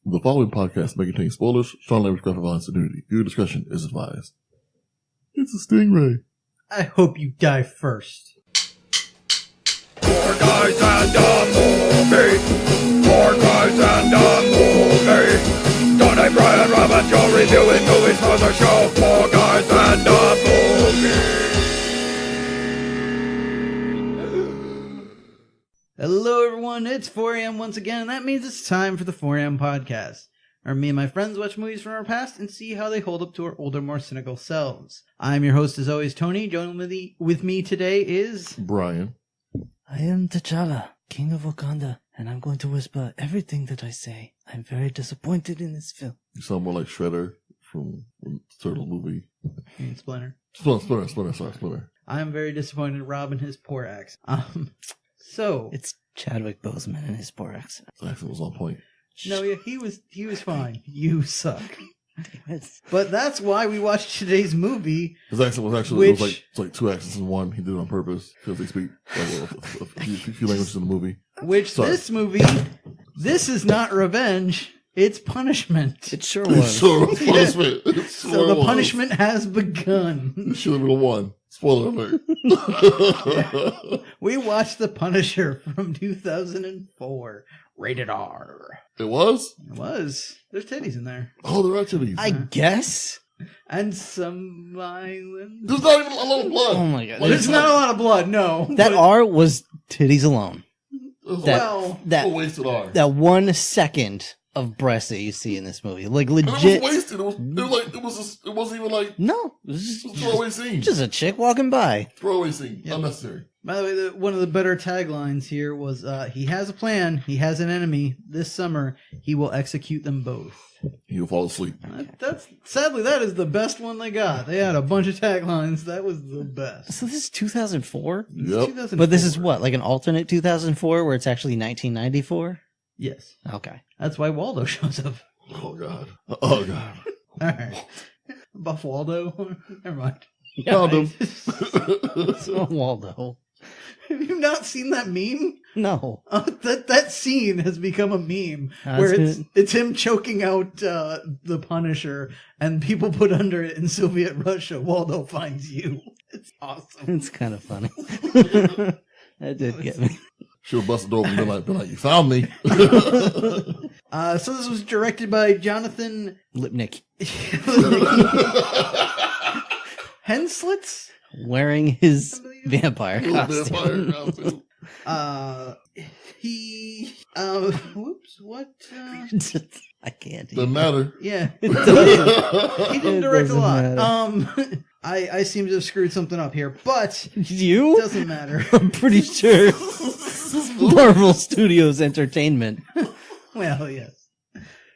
The following podcast may contain spoilers, strong language, graphic violence, and nudity. Viewer discretion is advised. It's a stingray. I hope you die first. Four guys and a movie. Four guys and a movie. Donnie, Brian, Rob, and Joe reviewing movies for the show. Four guys and a movie. Hello everyone, it's 4 a.m. once again, and that means it's time for the 4 a.m. podcast, where me and my friends watch movies from our past and see how they hold up to our older, more cynical selves. I'm your host as always, Tony. Joining with me today is... Brian. I am T'Challa, King of Wakanda, and I'm going to whisper everything that I say. I'm very disappointed in this film. You sound more like Shredder from the Turtle movie. Splinter. Splinter. I'm very disappointed in Rob and his poor accent. So... It's Chadwick Boseman and his poor accent. His accent was on point. No, yeah, he was fine. You suck. Damn it. But that's why we watched today's movie. His accent was actually it was like two accents in one. He did it on purpose because they speak a few languages in the movie. This movie, this is not revenge. It's punishment. It sure was. Punishment. Yeah. So the punishment has begun. It should have been a one. Spoiler alert. Yeah. We watched The Punisher from 2004. Rated R. It was? It was. There's titties in there. Oh, there are titties. I guess. And some violence. There's not even a lot of blood. Oh my god. There's not a lot of blood, no. That R was titties alone. That wasted R. That 1 second of breasts that you see in this movie. Like legit. And it was wasted. It wasn't even like... No. It was It was a throwaway scene. just a chick walking by. Throwaway scene. Yep. Unnecessary. By the way, one of the better taglines here was, he has a plan, he has an enemy. This summer, he will execute them both. He'll fall asleep. Sadly, that is the best one they got. They had a bunch of taglines. That was the best. So this is 2004? It's Yep. 2004. But this is what? Like an alternate 2004 where it's actually 1994? Yes. Okay. That's why Waldo shows up. Oh, God. All right. Buff Waldo? Never mind. Found him. Oh, Waldo. Have you not seen that meme? No. That scene has become a meme where it's him choking out the Punisher, and people put under it in Soviet Russia, Waldo finds you. It's awesome. It's kind of funny. That did get me. Should have busted the door and been like, you found me. So this was directed by Jonathan Lipnick. Henslitz? Wearing his vampire costume. Whoops, what? I can't. Doesn't matter. Yeah. It doesn't. He didn't direct a lot. Matter. I seem to have screwed something up here, but You? it doesn't matter. I'm pretty sure. Marvel Studios Entertainment. Well, yes.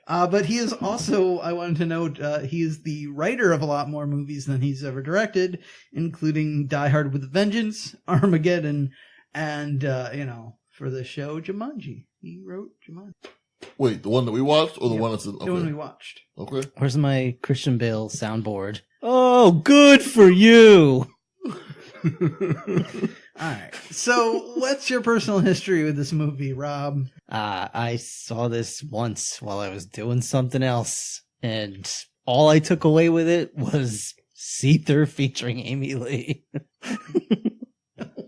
But he is also, I wanted to note, he is the writer of a lot more movies than he's ever directed, including Die Hard with a Vengeance, Armageddon, and, for the show Jumanji. He wrote Jumanji. Wait, the one that we watched or the one that's in... Okay. The one we watched. Okay. Where's my Christian Bale soundboard? Oh, good for you. Alright, so what's your personal history with this movie, Rob? I saw this once while I was doing something else, and all I took away with it was Seether featuring Amy Lee.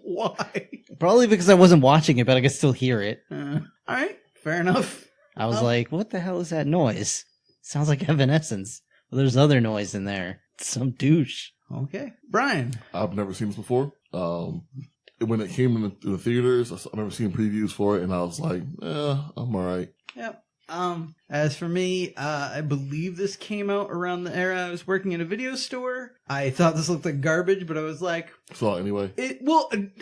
Why? Probably because I wasn't watching it, but I could still hear it. Alright, fair enough. I was like, what the hell is that noise? Sounds like Evanescence. Well, there's other noise in there. Some douche. Okay. Brian. I've never seen this before. When it came in the theaters, I remember seeing previews for it, and I was like, I'm alright. Yep. As for me, I believe this came out around the era I was working in a video store. I thought this looked like garbage, but I was like... Saw it anyway.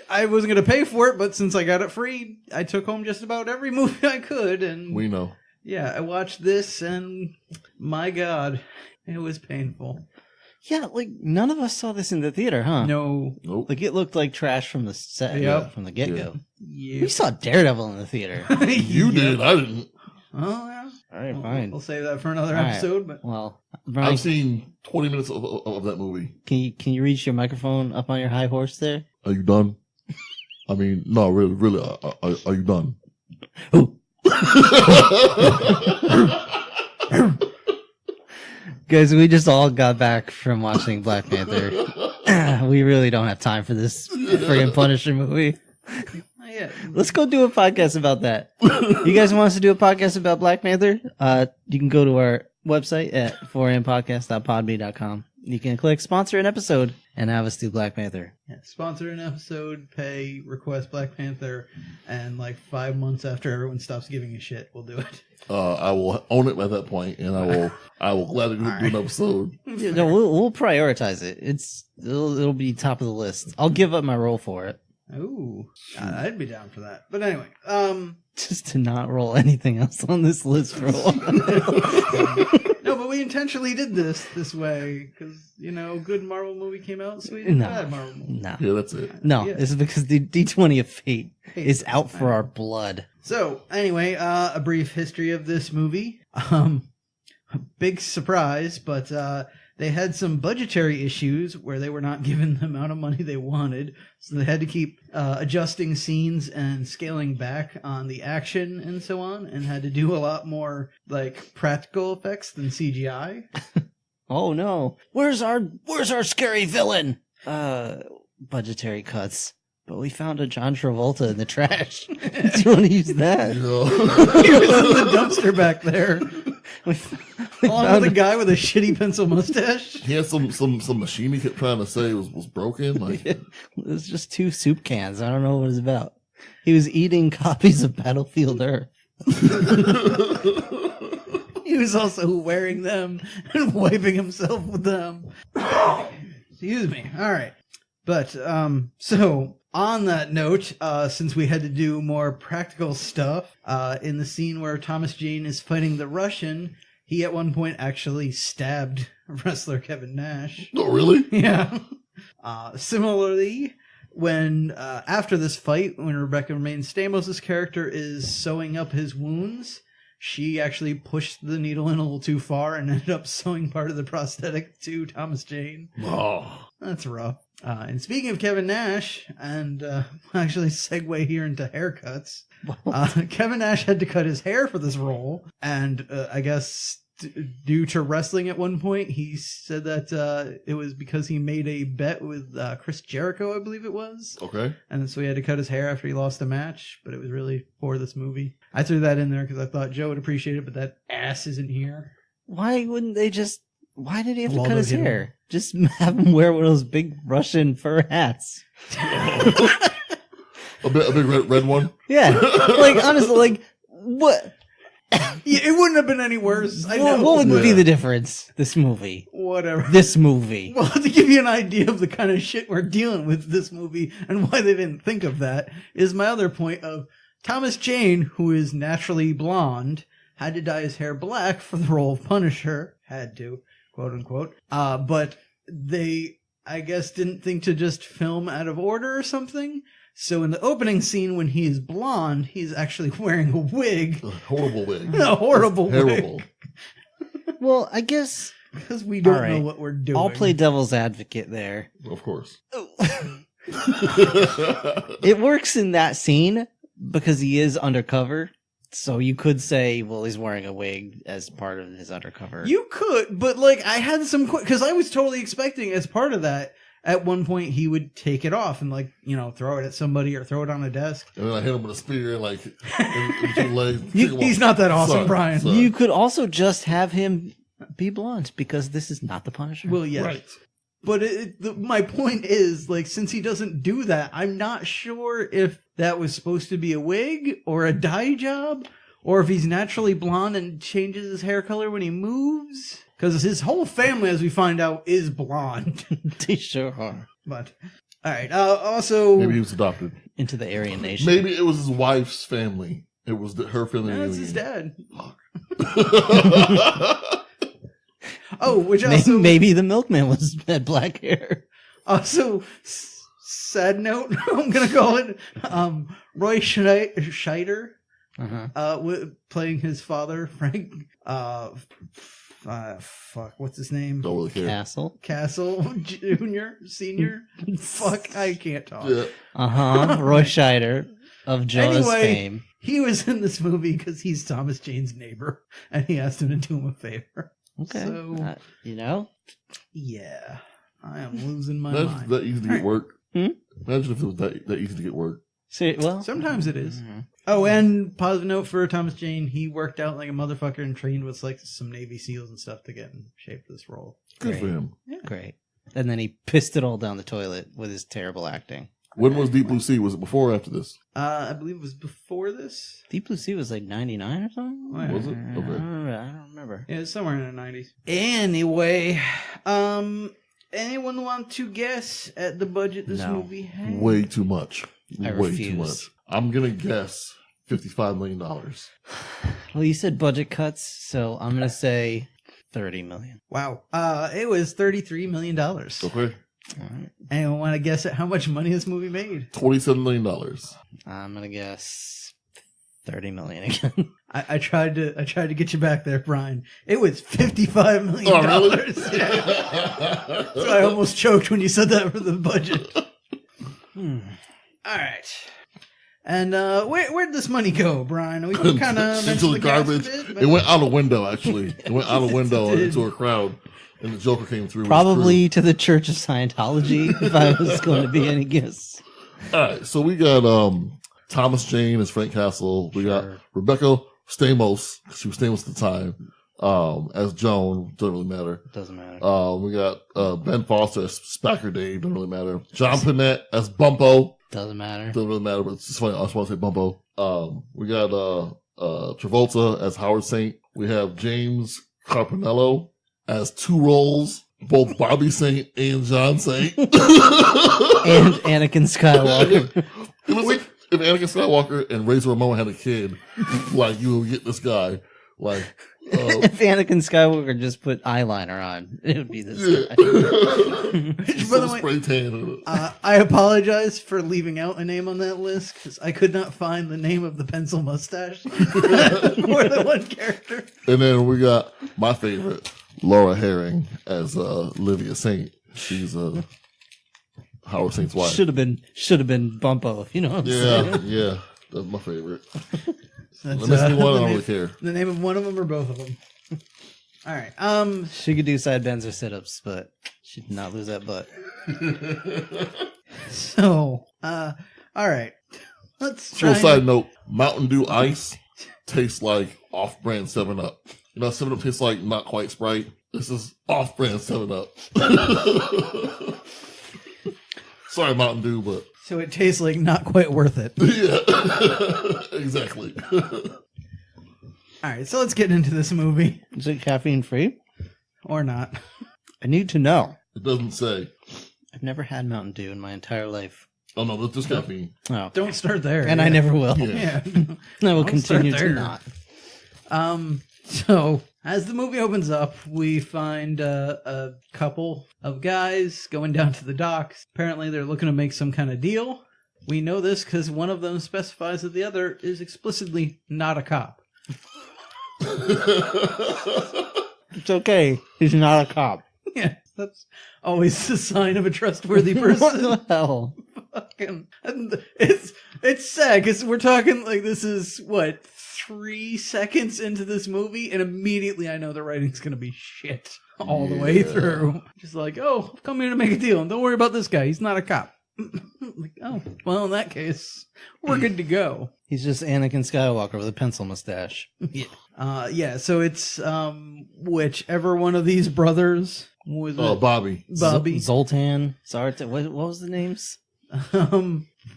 I wasn't going to pay for it, but since I got it free, I took home just about every movie I could, and... We know. Yeah, I watched this, and my God, it was painful. Yeah, like, none of us saw this in the theater, huh? No. Nope. Like, it looked like trash from the set, Yep. from the get-go. Yeah. We saw Daredevil in the theater. You did. I didn't. Oh, yeah. All right, fine. We'll save that for another All right. episode, but... Well, Brian, I've seen 20 minutes of that movie. can you reach your microphone up on your high horse there? Are you done? I mean, no, really, are you done? Guys, we just all got back from watching Black Panther. We really don't have time for this friggin' Punisher movie. Yeah. Let's go do a podcast about that. You guys want us to do a podcast about Black Panther? You can go to our website at 4ampodcast.podbean.com. You can click sponsor an episode and have us do Black Panther. Yeah, sponsor an episode, pay, request Black Panther, and like 5 months after everyone stops giving a shit, we'll do it. I will own it at that point, and I will gladly do an episode. Yeah, no, we'll prioritize it. It'll be top of the list. I'll give up my role for it. Ooh, I'd be down for that. But anyway, just to not roll anything else on this list for a while. No, but we intentionally did this way because good Marvel movie came out, so we did bad Marvel movie. No, Yeah, that's it. no, Yeah. it's because the D20 of Fate is out for our blood. So anyway, a brief history of this movie. Big surprise, but they had some budgetary issues where they were not given the amount of money they wanted, so they had to keep adjusting scenes and scaling back on the action and so on, and had to do a lot more like practical effects than CGI. Oh no, where's our scary villain? Budgetary cuts. But we found a John Travolta in the trash. Do you want to use that? He was in the dumpster back there, We along with a guy with a shitty pencil mustache. He had some machine he kept trying to say was broken. Like, It was just 2 soup cans. I don't know what it was about. He was eating copies of Battlefield Earth. He was also wearing them and wiping himself with them. Excuse me. All right. But, so on that note, since we had to do more practical stuff, in the scene where Thomas Jane is fighting the Russian, he at one point actually stabbed wrestler Kevin Nash. oh really? Yeah. Similarly, when after this fight, when Rebecca Romaine Stamos' character is sewing up his wounds, she actually pushed the needle in a little too far and ended up sewing part of the prosthetic to Thomas Jane. Oh, That's rough. And speaking of Kevin Nash, and actually segue here into haircuts, Kevin Nash had to cut his hair for this role, and I guess due to wrestling at one point, he said that it was because he made a bet with Chris Jericho, I believe it was, okay. and so he had to cut his hair after he lost a match, but it was really for this movie. I threw that in there because I thought Joe would appreciate it, but that ass isn't here. Why wouldn't they just... Why did he have to Waldo cut his hit him. hair? Just have him wear one of those big Russian fur hats. A big red one. Yeah. Like, honestly, like, what? Yeah, it wouldn't have been any worse. I know. What would be Yeah. the difference? This movie. Whatever. This movie. Well, to give you an idea of the kind of shit we're dealing with this movie and why they didn't think of that, is my other point of Thomas Jane, who is naturally blonde, had to dye his hair black for the role of Punisher. Had to, quote unquote. But they, I guess, didn't think to just film out of order or something. So in the opening scene, when he is blonde, he's actually wearing a wig. A horrible wig. A horrible Terrible. wig. Well, I guess Because we don't All right. know what we're doing. I'll play devil's advocate there. Of course. It works in that scene because he is undercover. So you could say, well, he's wearing a wig as part of his undercover. You could, but like I had some because I was totally expecting as part of that at one point he would take it off and like throw it at somebody or throw it on a desk. And then I hit him with a spear, like in between legs. He's not that awesome, Son, Brian. son. You could also just have him be blonde because this is not the Punisher. Well, yes. Right. But my point is, like, since he doesn't do that, I'm not sure if that was supposed to be a wig or a dye job, or if he's naturally blonde and changes his hair color when he moves. Because his whole family, as we find out, is blonde. They sure are. But, all right. Also, Maybe he was adopted. Into the Aryan Nation. Maybe it was his wife's family. It was her family. that's reunion. his dad. Fuck. Oh, which also Maybe the milkman had black hair. Also, sad note, I'm gonna call it. Roy Scheider, playing his father, Frank. Fuck, what's his name? Don't really care. Castle. Junior, Senior. Fuck, I can't talk. Yeah. Roy Scheider of Jaws Anyway, fame. He was in this movie because he's Thomas Jane's neighbor, and he asked him to do him a favor. Okay. So, you know? yeah, I am losing my Imagine if mind. that easy to get work. Hmm? Imagine if it was that easy to get work. See, well, Sometimes it is. Oh, and positive note for Thomas Jane, he worked out like a motherfucker and trained with like some Navy SEALs and stuff to get in shape for this role. Good Great. for him. Great. And then he pissed it all down the toilet with his terrible acting. When was Deep Blue Sea? Was it before or after this? I believe it was before this. Deep Blue Sea was like 99 or something? Oh, yeah. Was it? I Okay. don't remember. Yeah, it's somewhere in the 90s. Anyway, anyone want to guess at the budget this No. movie had? Way too much. I Way refuse. too much. I'm gonna guess $55 million. Well, you said budget cuts, so I'm going to say 30 million. Wow. It was $33 million. Okay. All right. Anyone want to guess at how much money this movie made? $27 million. I'm going to guess 30 million again. I tried to get you back there, Brian. It was $55 million. Oh, really? Yeah. So I almost choked when you said that for the budget. Hmm. All right. And where'd this money go, Brian? We kind of Into the garbage. It went out a window, actually. It went out a window It did. into a crowd, and the Joker came through. with his Probably to the Church of Scientology, if I was going to be any guess. crew. All right, so we got Thomas Jane as Frank Castle. We got Sure. Rebecca Stamos. She was Stamos at the time. As Joan. Doesn't really matter. Doesn't matter. We got Ben Foster as Spacker Dave. Doesn't really matter. John Panette as Bumpo. Doesn't matter. Doesn't really matter, but it's just funny. I just want to say Bumpo. We got Travolta as Howard Saint. We have James Carpinello as two roles, both Bobby Saint and John Saint. And Anakin Skywalker. It was like if Anakin Skywalker and Razor Ramon had a kid, like you would get this guy. Like, If Anakin Skywalker just put eyeliner on, it would be this guy. just By the some way, spray tan in it. I apologize for leaving out a name on that list because I could not find the name of the pencil mustache more than one character. And then we got my favorite, Laura Herring as Livia Saint. She's Howard Saint's wife. Should have been Bumpo, if you know what I'm saying. Yeah, that's my favorite. That's, Let me see one. I the don't name- really care. The name of one of them or both of them. All right. She could do side bends or sit ups, but she did not lose that butt. So, all right. Let's try. So, side note: Mountain Dew Ice tastes like off-brand 7-Up. You know, 7-Up tastes like not quite Sprite. This is off-brand 7-Up. Sorry, Mountain Dew, but So it tastes like not quite worth it. yeah, exactly. All right. So let's get into this movie, Is it caffeine free? or not. I need to know. It doesn't say. I've never had Mountain Dew in my entire life. Oh no, that's just caffeine. Oh. Don't start there. And I never will. Yeah. Yeah. I will Don't start continue to there. not. So as the movie opens up, we find a couple of guys going down to the docks. Apparently, they're looking to make some kind of deal. We know this because one of them specifies that the other is explicitly not a cop. It's okay. He's not a cop. Yeah, that's always a sign of a trustworthy What person. the hell? Fucking, and it's sad because we're talking like this is what 3 seconds into this movie, and immediately I know the writing's gonna be shit all the way through. Just like, oh, I've come here to make a deal, and don't worry about this guy. He's not a cop. Like, oh, well, in that case, we're good to go. He's just Anakin Skywalker with a pencil mustache. Yeah. So it's whichever one of these brothers was it? Bobby. Bobby. Zoltan. Zartan. What was the names?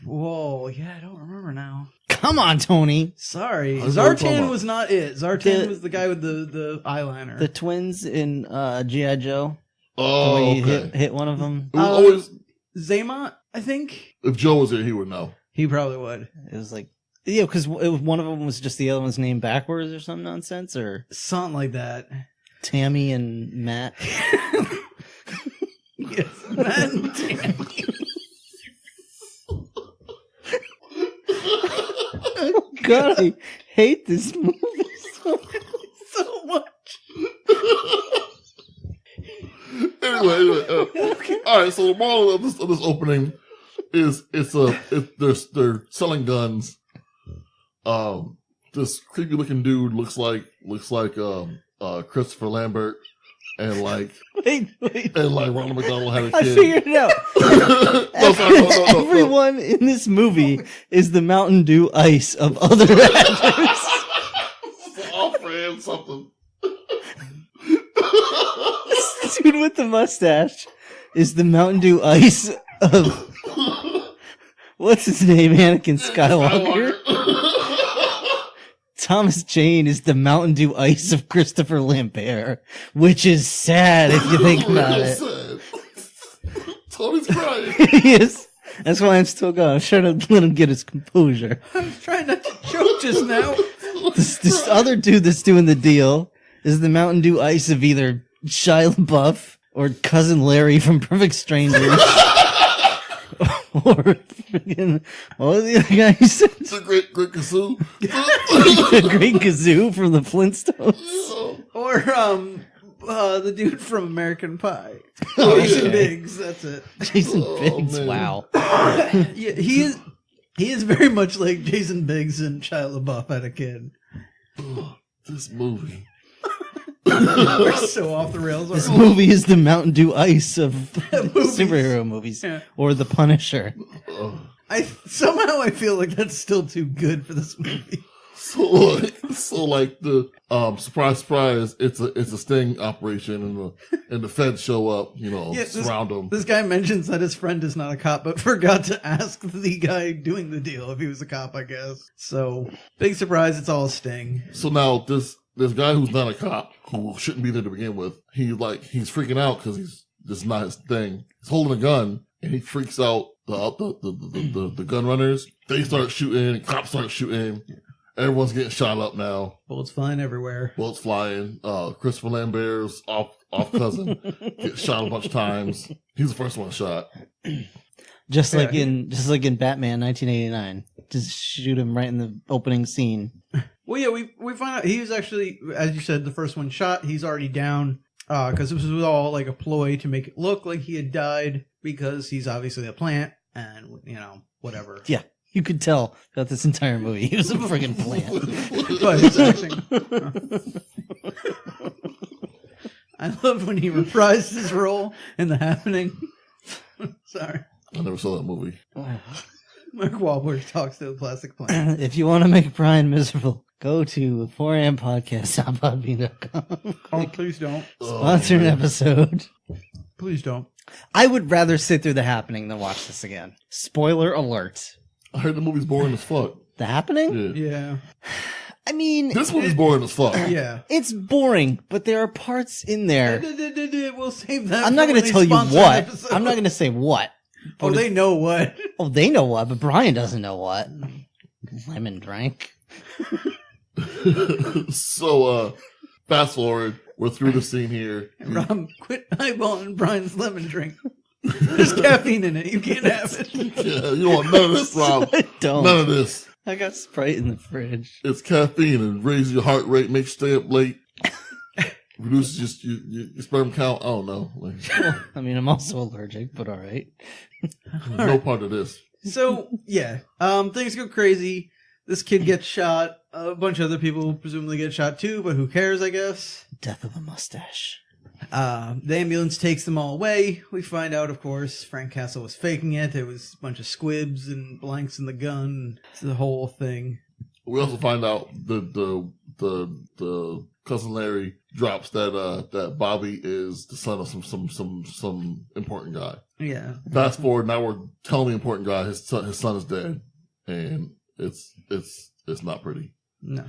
Whoa, yeah, I don't remember now. Come on, Tony. Sorry, I was talking Zartan about- was not it. Zartan The- was the guy with the eyeliner. The twins in G.I. Joe. Oh, Where you okay. hit one of them. It was always, Zaymont, I think if Joe was here, he would know. he probably would. It was like, yeah, because one of them was just the other one's name backwards or some nonsense, or Something like that. Tammy and Matt. Yes, man. Damn. God, I hate this movie So much. Anyway, all right. So the moral of this opening is they're selling guns. This creepy looking dude looks like Christopher Lambert and like Wait. and like Ronald McDonald had a I kid. figured it out. No, sorry, no. Everyone in this movie is the Mountain Dew Ice of other actors. I'll frame something. This dude with the mustache is the Mountain Dew Ice of what's his name? Anakin Skywalker. Thomas Jane is the Mountain Dew Ice of Christopher Lambert, which is sad if you think about it. Tony's crying. He is. That's why I'm still going. I'm trying to let him get his composure. I was trying not to choke just now. This other dude that's doing the deal is the Mountain Dew Ice of either Shia LaBeouf or Cousin Larry from Perfect Strangers. Or freaking, what was the other guy you said? The great Kazoo. The Great Kazoo from the Flintstones. Or the dude from American Pie. Oh, Jason yeah. Biggs, that's it. Jason Biggs, man. wow. Yeah, he is very much like Jason Biggs and Shia LaBeouf had a kid. This movie. We're so off the rails. This movie is the Mountain Dew Ice of Movies. superhero movies. Yeah. Or The Punisher. I feel like that's still too good for this movie. So like the surprise, it's a sting operation, and the feds show up, surround them. This guy mentions that his friend is not a cop, but forgot to ask the guy doing the deal if he was a cop, I guess. So big surprise, it's all a sting. So now this guy who's not a cop, who shouldn't be there to begin with, he's freaking out because this is not his thing. He's holding a gun, and he freaks out the gun runners. They start shooting, cops start shooting. Everyone's getting shot up now. Bullets flying everywhere. Bullets flying. Christopher Lambert's off cousin gets shot a bunch of times. He's the first one shot. Just like in Batman 1989. Just shoot him right in the opening scene. Well, yeah, we find out he was actually, as you said, the first one shot. He's already down because this was all like a ploy to make it look like he had died because he's obviously a plant and, whatever. Yeah. You could tell throughout this entire movie he was a friggin' plant. But his acting. I love when he reprised his role in The Happening. Sorry. I never saw that movie. Mark Wahlberg talks to a plastic plant. If you want to make Brian miserable, go to 4ampodcast.podbean.com. Oh, please don't. Sponsor an episode. Please don't. I would rather sit through The Happening than watch this again. Spoiler alert. I heard the movie's boring as fuck. The Happening? Yeah. I mean... This movie's boring as fuck. Yeah. It's boring, but there are parts in there. We'll save that. I'm not going to tell you what. I'm not going to say what. Oh, they know what. Oh, they know what, but Brian doesn't know what. Lemon drank. So, fast forward. We're through the scene here. Rob, quit eyeballing Brian's lemon drink. There's caffeine in it. You can't have it. Yeah, you don't want none of this, Rob. I don't. None of this. I got Sprite in the fridge. It's caffeine and raises your heart rate, makes you stay up late, reduces your sperm count. I don't know. I mean, I'm also allergic, but all right. No part of this. So, yeah. Things go crazy. This kid gets shot. A bunch of other people presumably get shot too, but who cares, I guess. Death of a mustache. The ambulance takes them all away. We find out, of course, Frank Castle was faking it. There was a bunch of squibs and blanks in the gun. It's the whole thing. We also find out the cousin Larry drops that Bobby is the son of some important guy. Yeah. Fast forward, now we're telling the important guy his son is dead, and it's not pretty. No.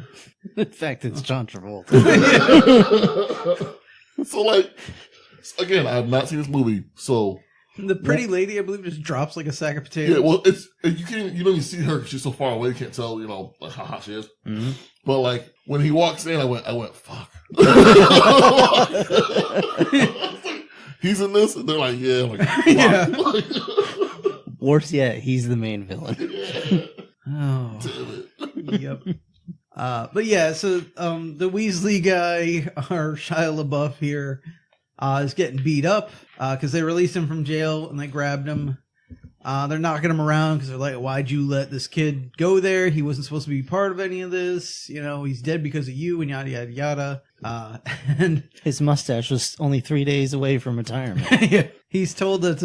In fact, it's John Travolta. So, again, I have not seen this movie, so... The pretty lady, I believe, just drops like a sack of potatoes. Yeah, well, you can't, you see her because she's so far away, you can't tell, how hot she is. Mm-hmm. But, when he walks in, I went, fuck. He's in this? And they're like, yeah. I'm like, Yeah. Worse yet, he's the main villain. Oh. Damn it. Yep. But yeah, so the Weasley guy, our Shia LaBeouf here, is getting beat up because they released him from jail and they grabbed him. They're knocking him around because they're like, why'd you let this kid go there? He wasn't supposed to be part of any of this. You know, he's dead because of you and yada, yada, yada. And his mustache was only 3 days away from retirement. yeah, he's told that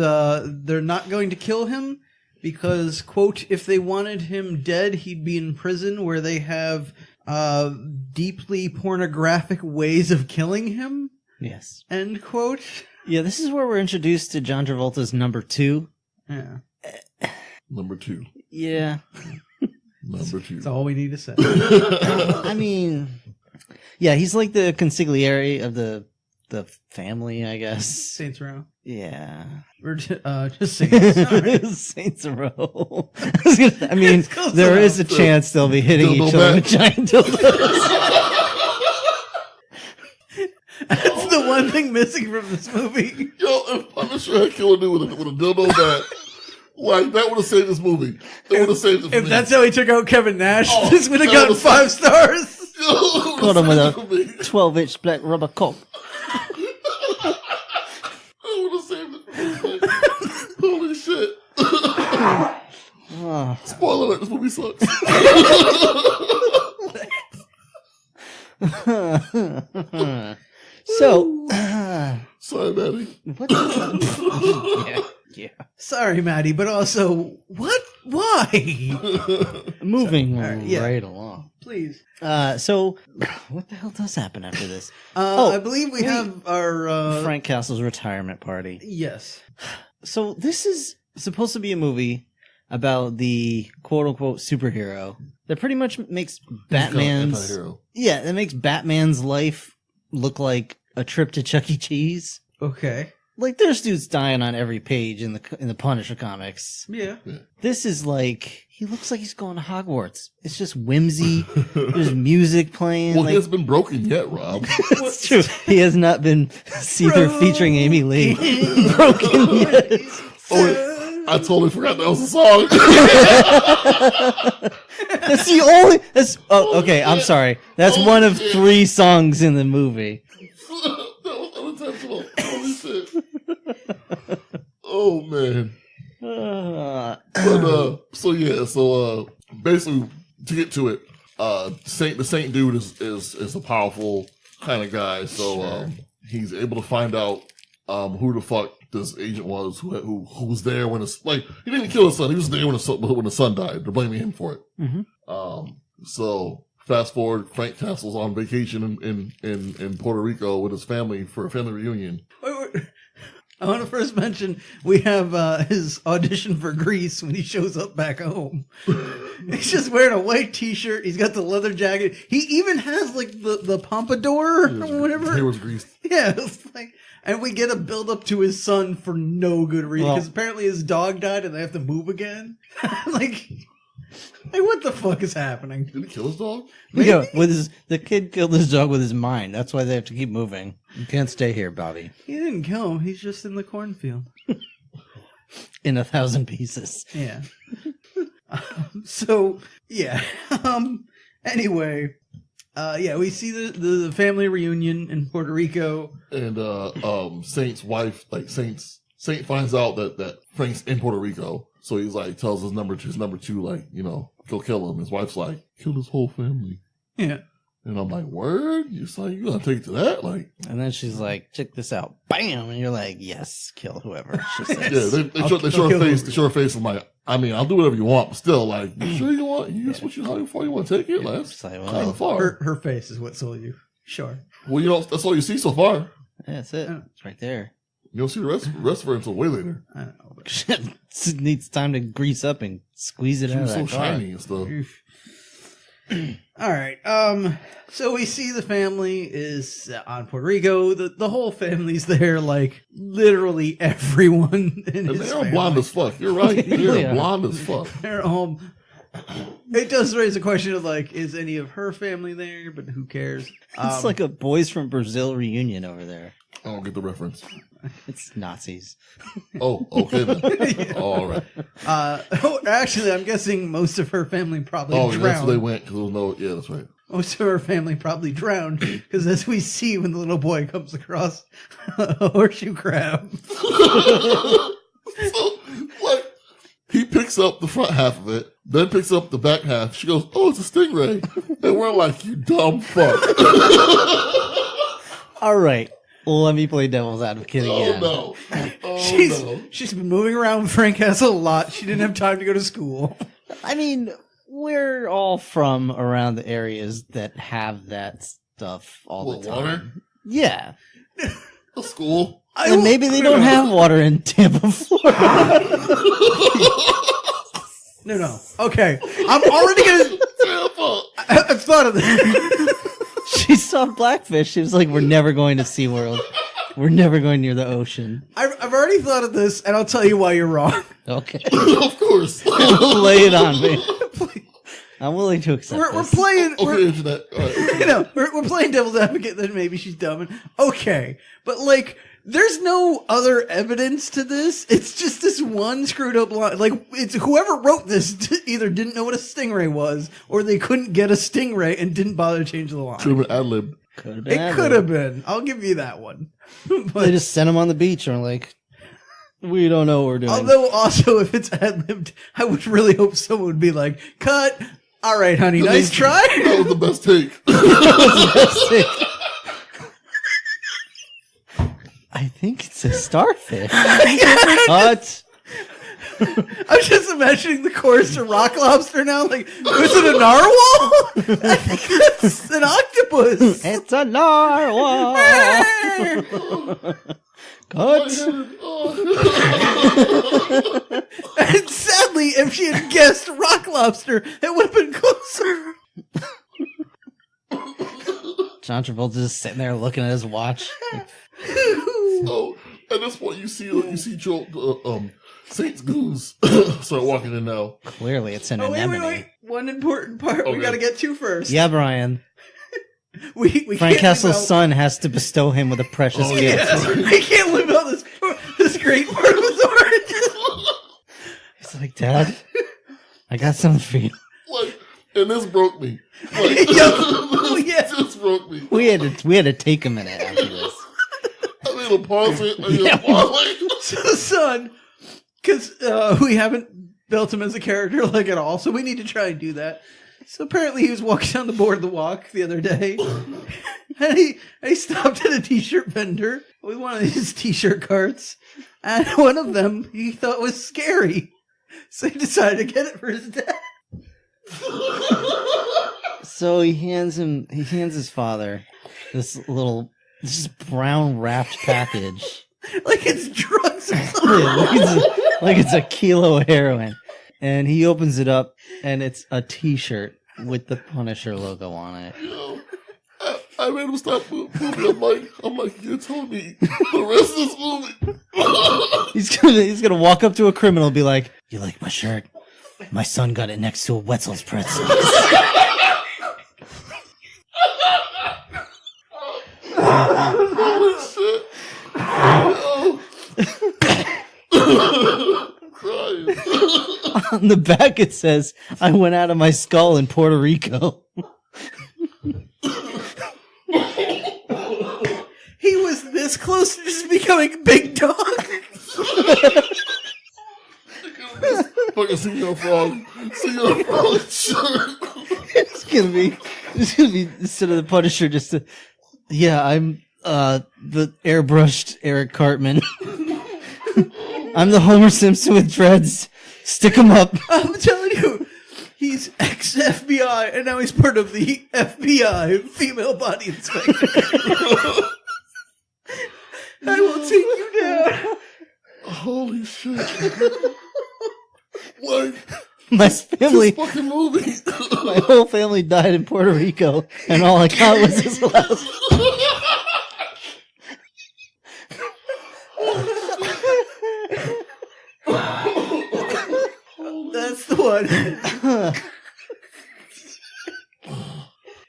they're not going to kill him because, quote, if they wanted him dead, he'd be in prison where they have deeply pornographic ways of killing him. Yes. End quote. Yeah, this is where we're introduced to John Travolta's number 2. Yeah. Number 2. Yeah. Number 2. That's all we need to say. I mean, yeah, he's like the consigliere of the family, I guess. Saints Row. Yeah. We're just saying. Sorry. Saints Row. I mean, close there enough. is a chance they'll be hitting Dildo each other back. with giant dildos. That's the one thing missing from this movie. Yo, if Punisher had killed a dude with a dildo back, like, that would have saved this movie. It would have saved it for If me. that's how he took out Kevin Nash, Oh, this would have that gotten would've 5 stars. Yo, it would've Caught him with saved it for me. a 12-inch black rubber cock. I would have saved it for me. Holy shit. Oh. Spoiler alert, this movie sucks. So, Sorry, Maddie. what the, yeah. Sorry, Maddie, but also, what? Why? Moving Sorry. Yeah. right along. Please. So, what the hell does happen after this? I believe we have our... Frank Castle's retirement party. Yes. So this is supposed to be a movie about the quote-unquote superhero that pretty much makes Batman's... Anti-hero. Yeah, that makes Batman's life look like a trip to Chuck E. Cheese. Okay. Like, there's dudes dying on every page in the Punisher comics. Yeah. This is like, he looks like he's going to Hogwarts. It's just whimsy. There's music playing. Well, like, he hasn't been broken yet, Rob. it's true. He has not been Seether featuring Amy Lee. Broken yet. Oh, I totally forgot that was a song. That's the only. Okay, I'm sorry. That's one of 3 songs in the movie. That was unintentional. Holy shit. Oh, man. So basically, to get to it, the Saint dude is a powerful kind of guy. So he's able to find out who the fuck this agent was, who was there when he didn't even kill his son. He was there when the son died. They're blaming him for it. Mm-hmm. So fast forward, Frank Castle's on vacation in Puerto Rico with his family for a family reunion. Wait. I want to first mention we have his audition for Grease when he shows up back home. He's just wearing a white t-shirt. He's got the leather jacket. He even has like the pompadour or whatever. He was greased. Yeah, it's like, and we get a build up to his son for no good reason because apparently his dog died and they have to move again. like what the fuck is happening? Did he kill his dog? Yeah, the kid killed his dog with his mind. That's why they have to keep moving. You can't stay here, Bobby. He didn't kill him. He's just in the cornfield. In 1,000 pieces. Yeah. Anyway, we see the family reunion in Puerto Rico. And Saint's wife, Saint finds out that Frank's in Puerto Rico. So he's like, tells his number two, like, go kill him. His wife's like, kill his whole family. Yeah. And I'm like, word? You're like, you gonna take it to that? Like, And then she's like, check this out. Bam! And you're like, yes, kill whoever. She says. yeah, they show her face. They show her face. I'm like, I mean, I'll do whatever you want, but still, like, you sure you want? How far you want to take it? Like, It's like, kind well, of far. Her face is what sold you. Sure. Well, that's all you see so far. that's it. It's right there. You don't see the rest of her until way later. I don't know. But It needs time to grease up and squeeze it She out was of so that car. shiny and stuff. All right. So we see the family is on Puerto Rico. The whole family's there, like literally everyone in And his they're all family. blonde as fuck. You're right. They're Yeah. blonde as fuck. They're all. It does raise a question of like, is any of her family there? But who cares? It's like a Boys from Brazil reunion over there. I don't get the reference. It's Nazis. Oh, okay then. All right. Actually, I'm guessing most of her family probably Oh, drowned. that's where they went. Cause there was no, yeah, that's right. Most of her family probably drowned because, as we see when the little boy comes across a horseshoe crab. So, like, picks up the front half of it, then picks up the back half. She goes, "Oh, it's a stingray," and we're like, "You dumb fuck!" All right, well, let me play devil's advocate again. Oh no! She's been moving around with Frank Castle a lot. She didn't have time to go to school. I mean, we're all from around the areas that have that stuff all the time. Water? Yeah. A school? And maybe they don't have water in Tampa, Florida. No. Okay. I'm already going to... Tampa! I've thought of this. She saw Blackfish. She was like, we're never going to SeaWorld. We're never going near the ocean. I've already thought of this, and I'll tell you why you're wrong. Okay. Of course. Lay it on me. I'm willing to accept We're this. playing... Okay, Internet. All right. We're playing devil's advocate that maybe she's dumb. And, okay. But, like... There's no other evidence to this. It's just this one screwed up line. Like, it's whoever wrote this either didn't know what a stingray was, or they couldn't get a stingray and didn't bother to change the line. Should have been ad-lib. It could have been. I'll give you that one. But, They just sent him on the beach and were like, we don't know what we're doing. although, also, if it's ad-libbed, I would really hope someone would be like, cut. All right, honey, nice try. That was the best take. I think it's a starfish. What? I'm just imagining the chorus to Rock Lobster now. Like, is it a narwhal? I think that's an octopus. It's a narwhal. Cut. And sadly, if she had guessed Rock Lobster, it would have been closer. John Travolta's just sitting there looking at his watch. So, at this point, you see Joel, Saint's goons start walking in now. Clearly, it's an Oh, anemone. wait. One important part we Okay. got to get to first. Yeah, Brian. We Frank can't Castle's leave out- son has to bestow him with a precious gift. Yeah, I can't live out this great part of his origin. He's like, Dad, I got something for you. Like, and this broke me. Like, Oh, yeah. this broke me. We had to take a minute after this. I made a pause it. So, son, because we haven't built him as a character like at all, so we need to try and do that. So apparently he was walking down the board of the walk the other day, and he stopped at a t-shirt vendor with one of his t-shirt carts, and one of them he thought was scary, so he decided to get it for his dad. So he hands his father this brown wrapped package. Like it's drugs or something. like it's a kilo of heroin. And he opens it up, and it's a T-shirt with the Punisher logo on it. You know, I made him stop moving. I'm like, you're telling me the rest of this movie. He's gonna walk up to a criminal and be like, "You like my shirt? My son got it next to a Wetzel's pretzel." Holy shit. I'm crying. On the back it says, "I went out of my skull in Puerto Rico." He was this close to just becoming Big Dog. Fucking Senor Frog shirt. It's gonna be instead of the Punisher, just I'm the airbrushed Eric Cartman. I'm the Homer Simpson with dreads. Stick him up. I'm telling you, he's ex-FBI, and now he's part of the FBI female body inspector. I will take you down. Holy shit. Like, My family, this fucking movie. my whole family died in Puerto Rico, and all I got was his blouse. That's the one.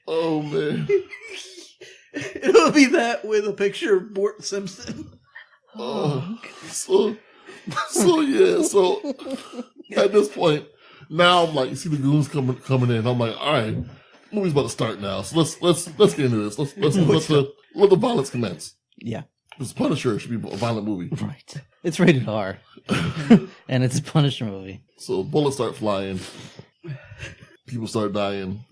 Oh, man. It'll be that with a picture of Bort Simpson. Oh, so at this point, now I'm like, you see the goons coming in. I'm like, all right, movie's about to start now. So let's get into this. Let the violence commence. Yeah. This Punisher should be a violent movie. Right. It's rated R. And it's a Punisher movie. So bullets start flying. People start dying.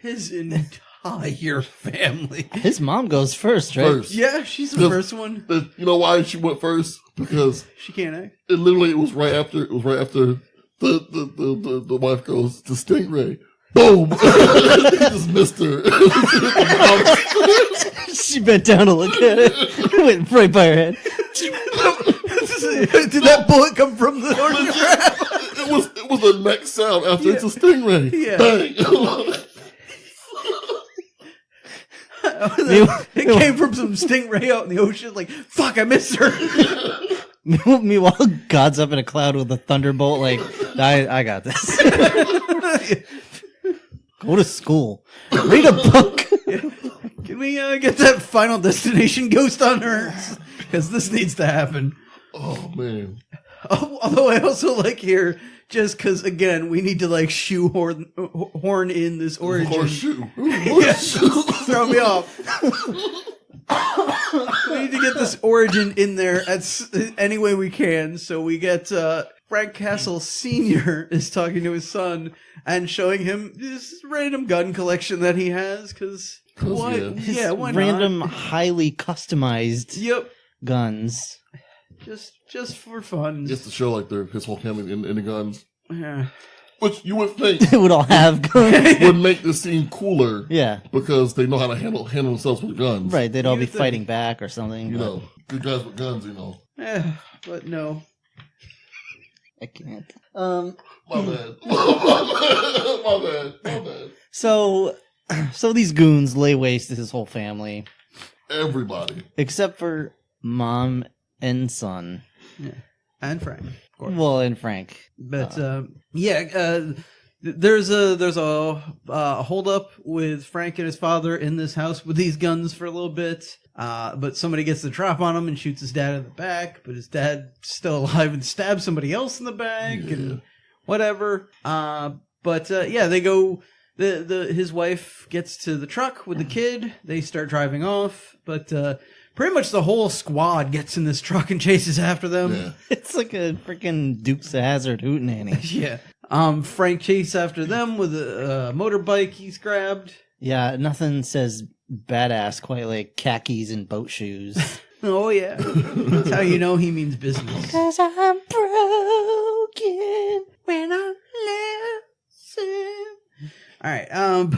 His entire family. His mom goes first, right? First. Yeah, she's the first one. You know why she went first? Because She can't act. it was right after the wife goes to Stingray. Boom! He just missed her. She bent down to look at it. Went right by her head. Did that bullet come from the horse? It was the next sound after it's a Stingray. Yeah. Bang! It came from some stingray out in the ocean. Like, fuck, I missed her. Meanwhile, God's up in a cloud with a thunderbolt. Like, I got this. Go to school. Read a book. Can we get that Final Destination ghost on Earth? Because this needs to happen. Oh man. Although I also like here, just because, again, we need to like horn in this origin. Horseshoe. Throw me off. We need to get this origin in there any way we can. So we get Frank Castle Sr. is talking to his son and showing him this random gun collection that he has. Because why? Yeah, why not? Random, highly customized Yep. guns. Just for fun. Just to show like his whole family in the guns. Yeah. Which you would think They would all have guns. would make the scene cooler. Yeah. Because they know how to handle themselves with guns. Right, they'd all You be think- fighting back or something. You but know, good guys with guns, you know. But no. I can't. My bad. My bad. So these goons lay waste to his whole family. Everybody. Except for mom and son. Yeah. And Frank. Of course. Well, and Frank. But there's a hold up with Frank and his father in this house with these guns for a little bit. But somebody gets the drop on him and shoots his dad in the back. But his dad's still alive and stabs somebody else in the back and whatever. They go. His wife gets to the truck with the kid. They start driving off, but pretty much the whole squad gets in this truck and chases after them. Yeah. It's like a freaking Dukes of Hazzard hootenanny. Yeah. Frank chases after them with a motorbike he's grabbed. Yeah, nothing says badass quite like khakis and boat shoes. Oh, yeah. That's how you know he means business. 'Cause I'm broken when I listen. All right.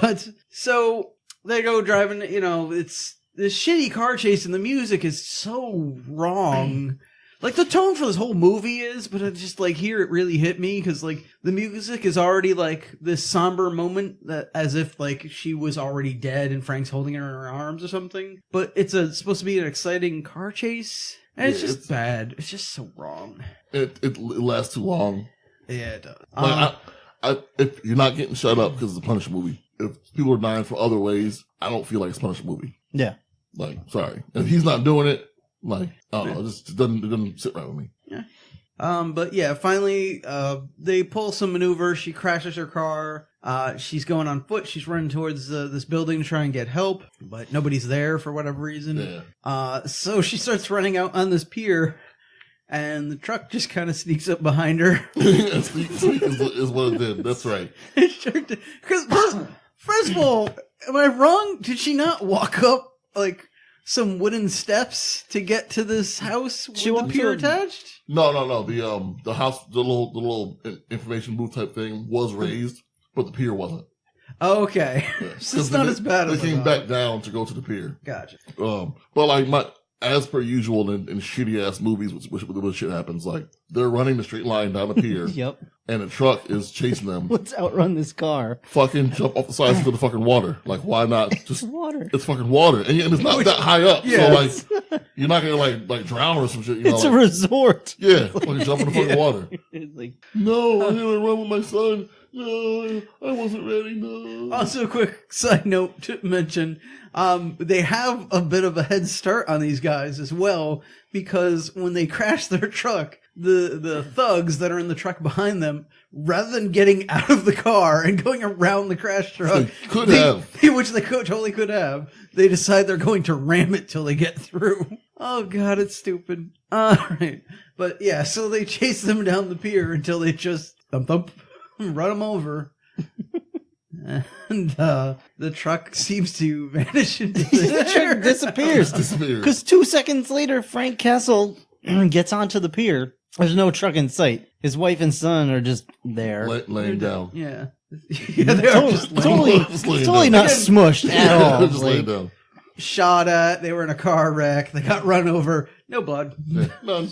But so they go driving, it's this shitty car chase and the music is so wrong. Like the tone for this whole movie is, but it's just like here it really hit me because like the music is already like this somber moment that as if like she was already dead and Frank's holding her in her arms or something. But it's supposed to be an exciting car chase and it's just bad. It's just so wrong. It lasts too long. Yeah, it does. Like, if you're not getting shut up because it's a Punisher movie, if people are dying for other ways, I don't feel like it's a Punisher movie. Yeah. Like, sorry. If he's not doing it, like, I don't know, it doesn't sit right with me. Yeah. But yeah, finally, they pull some maneuver. She crashes her car. She's going on foot. She's running towards this building to try and get help, but nobody's there for whatever reason. Yeah. So she starts running out on this pier, and the truck just kind of sneaks up behind her. Sneak is what it did. That's right. Because first of all, am I wrong? Did she not walk up like some wooden steps to get to this house with the pier attached? No. The house, the little information booth type thing was raised, but the pier wasn't. Oh, okay. Yeah. So it's not as bad as they came back down to go to the pier. Gotcha. But like as per usual in shitty ass movies, which shit happens, like they're running the straight line down the pier. Yep. And a truck is chasing them. Let's outrun this car. Fucking jump off the sides into the fucking water. Like, why not just water? It's fucking water, and it's not that high up. Yeah. So like, you're not gonna like drown or some shit. It's a resort. Yeah, like jump in the fucking water. It's like, no, I'm gonna run with my son. No, I wasn't ready. No. Also, a quick side note to mention, they have a bit of a head start on these guys as well, because when they crash their truck, the thugs that are in the truck behind them, rather than getting out of the car and going around the crash truck, which they totally could have, they decide they're going to ram it till they get through. Oh god, it's stupid. Alright. But yeah, so they chase them down the pier until they just thump, run them over. And the truck seems to vanish into The truck disappears. Because 2 seconds later, Frank Castle gets onto the pier. There's no truck in sight. His wife and son are just there. Laying down. Yeah. Yeah, they are just totally not smushed at all. Just laying down. Shot at. They were in a car wreck. They got run over. No blood. Yeah. None.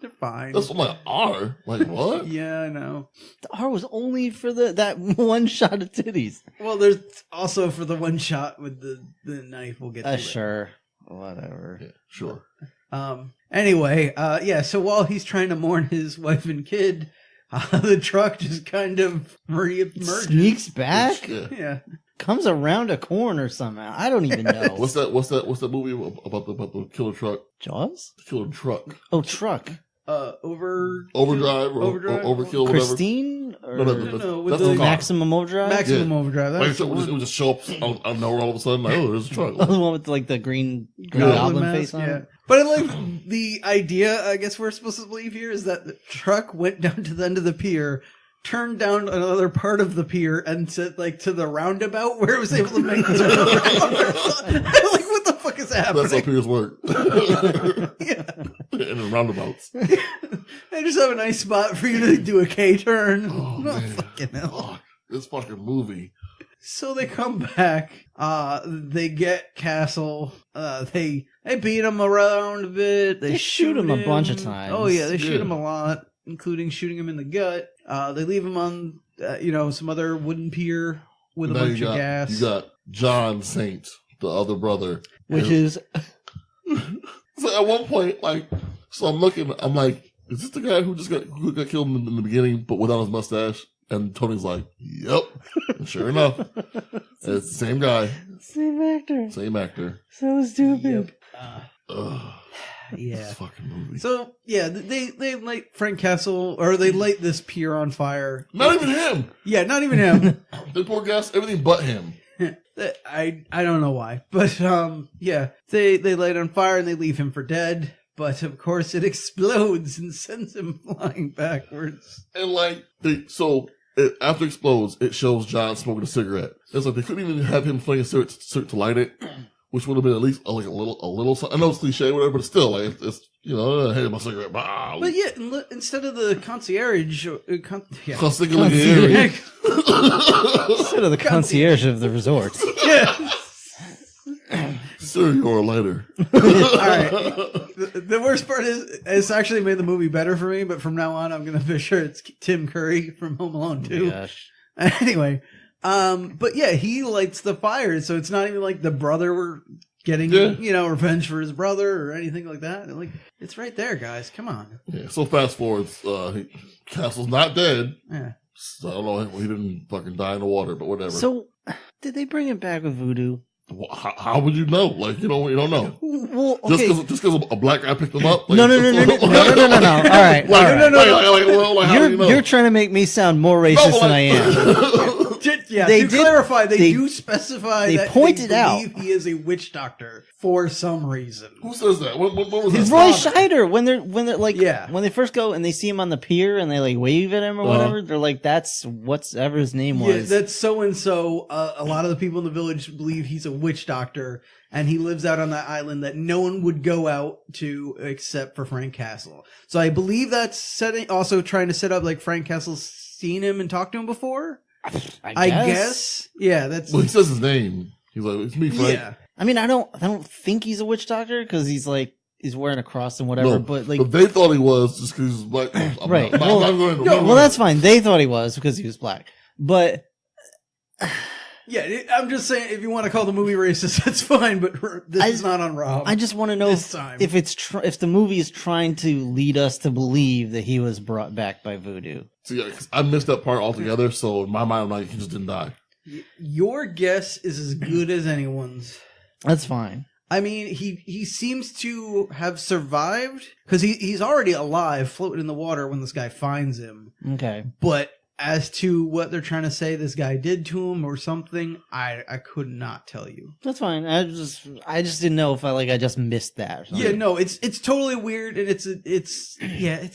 They're fine. That's what my R. Like, what? Yeah, I know. The R was only for that one shot of titties. Well, there's also for the one shot with the knife. We'll get to it. Sure. Whatever. Yeah, sure. Anyway, yeah, so while he's trying to mourn his wife and kid, the truck just kind of re-emerges. Sneaks back? Yeah. Comes around a corner somehow. I don't even know. What's that movie about the killer truck? Jaws? The killer truck. Oh, truck. Overdrive or Overkill, whatever. Christine? Or No, with that's the the car. Maximum Overdrive? Maximum Overdrive. Like, That's it would just show up out of nowhere all of a sudden. Like, oh, there's a truck. Oh, the one with like the green goblin mask, face on it? But I like the idea, I guess we're supposed to believe here, is that the truck went down to the end of the pier, turned down another part of the pier, and said, like, to the roundabout where it was able to make the turn around. Like, what the fuck is happening? That's how piers work. Yeah. In the roundabouts. I just have a nice spot for you to do a K-turn. Oh, man. Fucking hell. Fuck. This fucking movie. So they come back, they get Castle, they beat him around a bit, They shoot him a bunch of times. Oh yeah, they shoot him a lot, including shooting him in the gut. They leave him on, some other wooden pier with a bunch of gas. You got John Saint, the other brother. Which is... So at one point, so I'm looking, I'm like, is this the guy who got killed in the beginning, but without his mustache? And Tony's like, yep. And sure enough, it's the same guy. Same actor. So stupid. Yeah. This fucking movie. So, yeah, they light Frank Castle, or they light this pier on fire. Not even him. Yeah, not even him. They pour gas, everything but him. I don't know why. But, yeah, they light on fire and they leave him for dead. But, of course, it explodes and sends him flying backwards. And after it explodes, it shows John smoking a cigarette. It's like they couldn't even have him fling a cigarette to light it, which would have been at least like a little. I know it's cliche, whatever, but still, like it's hey, my cigarette. Bah. But yeah, instead of the concierge, Concierge. Instead of the concierge of the resort. Yeah. Sir, you're a lighter. All right. The worst part is it's actually made the movie better for me, but from now on I'm going to be sure it's Tim Curry from Home Alone 2. Gosh. Anyway, but yeah, he lights the fire, so it's not even like the brother were getting, revenge for his brother or anything like that. Like, it's right there, guys. Come on. Yeah, so fast forward, Castle's not dead. Yeah. So I don't know, he didn't fucking die in the water, but whatever. So, did they bring him back with voodoo? How would you know? Like, you don't know. Well, okay. Just because a black guy picked him up? Like, No. All right. No. You're trying to make me sound more racist than I am. Clarify, they do specify that pointed they believe he is a witch doctor for some reason. Who says that? What was It's that? Roy Scheider when they're like Yeah. when they first go and they see him on the pier and they like wave at him or whatever. They're like, that's whatever his name was. Yeah, that's so and so. A lot of the people in the village believe he's a witch doctor, and he lives out on that island that no one would go out to except for Frank Castle. So I believe that's also trying to set up like Frank Castle's seen him and talked to him before. I guess. Yeah, that's. Well, he says his name. He's like, it's me, Frank. Yeah. I mean, I don't think he's a witch doctor because he's wearing a cross and whatever. No, but they thought he was just because he's black. Right. Well, that's fine. They thought he was because he was black. But yeah, I'm just saying, if you want to call the movie racist, that's fine. But this is not on Rob. I just want to know if if the movie is trying to lead us to believe that he was brought back by voodoo. So yeah, 'cause I missed that part altogether. So in my mind, I'm like, he just didn't die. Your guess is as good as anyone's. That's fine. I mean, he seems to have survived because he's already alive, floating in the water when this guy finds him. Okay. But as to what they're trying to say this guy did to him or something, I could not tell you. That's fine. I just didn't know if I just missed that or something. Yeah, no, it's totally weird, and it's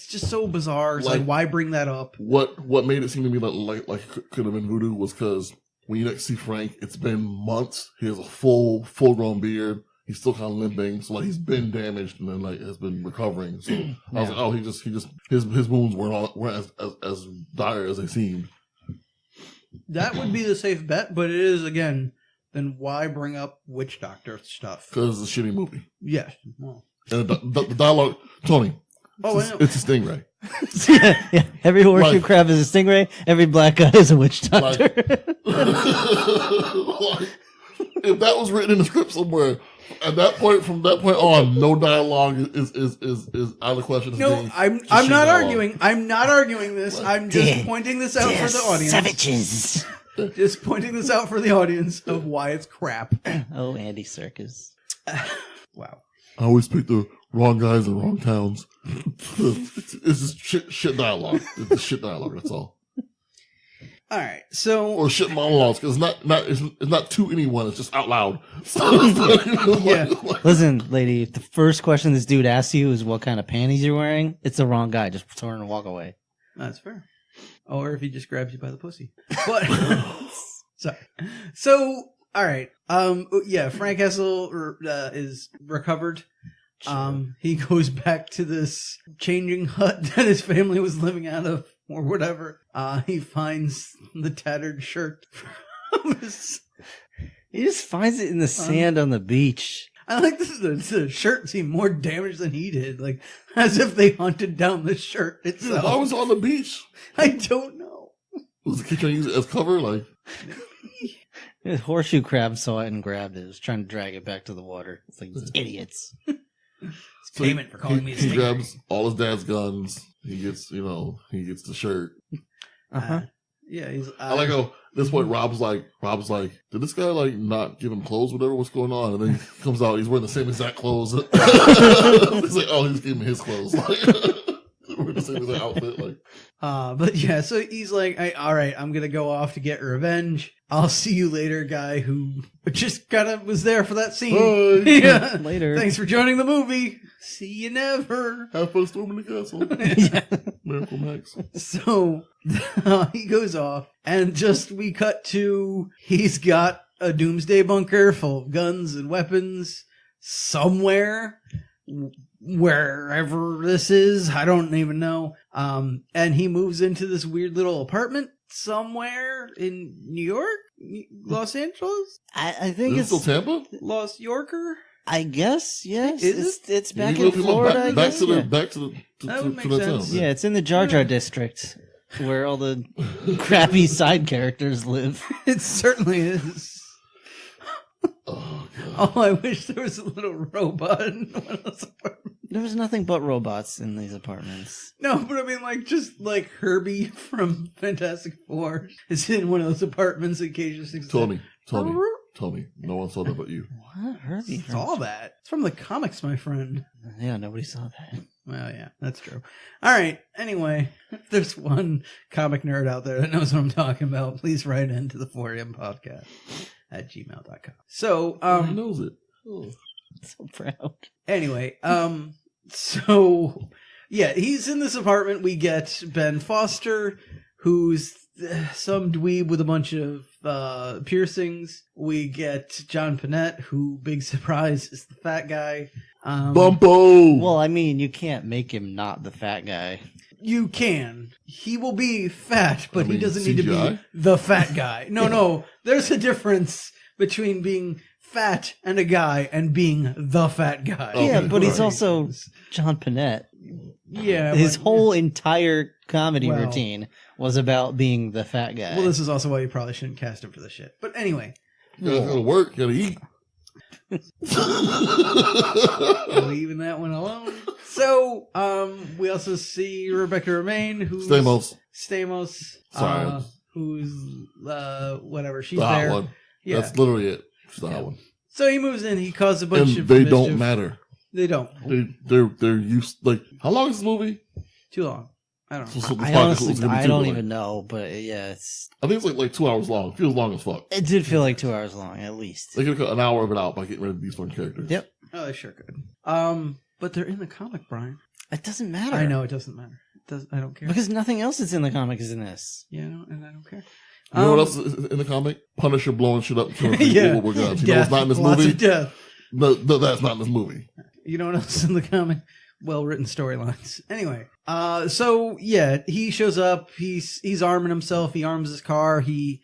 just so bizarre. It's like why bring that up? What made it seem to me like it could have been voodoo was because when you next see Frank, it's been months. He has a full grown beard. He's still kind of limping, so like he's been damaged and then like has been recovering. So I was like, oh, he just his wounds weren't as dire as they seemed. That would be the safe bet, but it is again. Then why bring up witch doctor stuff? Because it's a shitty movie. Yes. Well. And the dialogue, Tony. It's a stingray. yeah. Every horseshoe crab is a stingray. Every black guy is a witch doctor. If that was written in the script somewhere, from that point on, no dialogue is out of the question. No, I'm not arguing. I'm not arguing this. I'm just pointing this out for the audience. Savages. Just pointing this out for the audience of why it's crap. Oh, Andy Serkis. Wow. I always pick the wrong guys in wrong towns. It's just shit dialogue. It's just shit dialogue. That's all. All right, so or shit monologues because it's not to anyone. It's just out loud. So, yeah. Listen, lady, if the first question this dude asks you is what kind of panties you're wearing, it's the wrong guy. Just turn and walk away. That's fair. Or if he just grabs you by the pussy. But sorry. So all right. Yeah, Frank Hessel is recovered. He goes back to this changing hut that his family was living out of. Or whatever. He finds the tattered shirt from his... He just finds it in the sand on the beach. I like the shirt seemed more damaged than he did. Like, as if they hunted down the shirt itself. I was on the beach. I don't know. Was the kid trying to use it as cover? Like, his horseshoe crab saw it and grabbed it. It was trying to drag it back to the water. It's like, these idiots. It's payment for calling me a He grabs all his dad's guns. He gets the shirt. Yeah, he's. I like how at this point Rob's like, did this guy like not give him clothes, whatever? What's going on? And then he comes out, he's wearing the same exact clothes. He's like, oh, he's giving me his clothes. Like, wearing the same exact outfit. Like, but yeah, so he's like, all right, I'm gonna go off to get revenge. I'll see you later, guy who just kind of was there for that scene. Bye. Yeah. Later. Thanks for joining the movie. See you never. Have fun storming the castle. Yeah. Miracle Max. So he goes off, and just we cut to he's got a doomsday bunker full of guns and weapons somewhere, wherever this is. I don't even know. And he moves into this weird little apartment somewhere in New York, Los Angeles. I think Is it still Tampa? Los Yorker. I guess, yes. Is it's back in Florida. Back to the That would make that sense. town. Yeah, it's in the Jar Jar district where all the crappy side characters live. It certainly is. Oh, Oh, I wish there was a little robot in one of those apartments. There was nothing but robots in these apartments. No, but I mean, like, just like Herbie from Fantastic Four is in one of those apartments in Cage of 6. Tony, no one saw that but you. What? Herbie? Saw that? It's from the comics, my friend. Yeah, nobody saw that. Well, yeah, that's true. All right. Anyway, if there's one comic nerd out there that knows what I'm talking about, please write into the 4am podcast at gmail.com. So, He knows it. Oh. So proud. Anyway, so yeah, he's in this apartment. We get Ben Foster, who's some dweeb with a bunch of piercings. We get John Panette, who, big surprise, is the fat guy. Bumpo! Well, I mean, you can't make him not the fat guy. You can. He will be fat, but he doesn't need to CGI? be the fat guy. No. There's a difference between being fat and a guy and being the fat guy. Okay, Yeah, but he's right. also John Panette. Yeah. His but- whole entire comedy Well- routine was about being the fat guy. Well, this is also why you probably shouldn't cast him for this shit. But anyway. You gotta work, you gotta eat. Leaving that one alone. So, we also see Rebecca Romaine, who's Stamos. Sorry. Who's whatever. She's The hot there. one. Yeah. That's literally it. It's the hot one. So he moves in. He causes a bunch And of they mischief. don't matter. They don't. They're used, like, how long is this movie? Too long. I don't know. So the I podcast honestly, was gonna be I too, don't like- even know, but yeah, I think it's like 2 hours long. It feels long as fuck. it did feel like 2 hours long at least. They could cut an hour of it out by getting rid of these fucking characters. Yep. Oh, they sure could. But they're in the comic, Brian. It doesn't matter. I know it doesn't matter. I don't care. Because nothing else that's in the comic is in this. Yeah, and I don't care. You know what else is in the comic? Punisher blowing shit up and killing people Yeah. with guns. You know what's not in this Lots movie? of death. No, that's not in this movie. You know what else is in the comic? Well-written storylines. Anyway, so yeah, he shows up. He's arming himself. He arms his car. He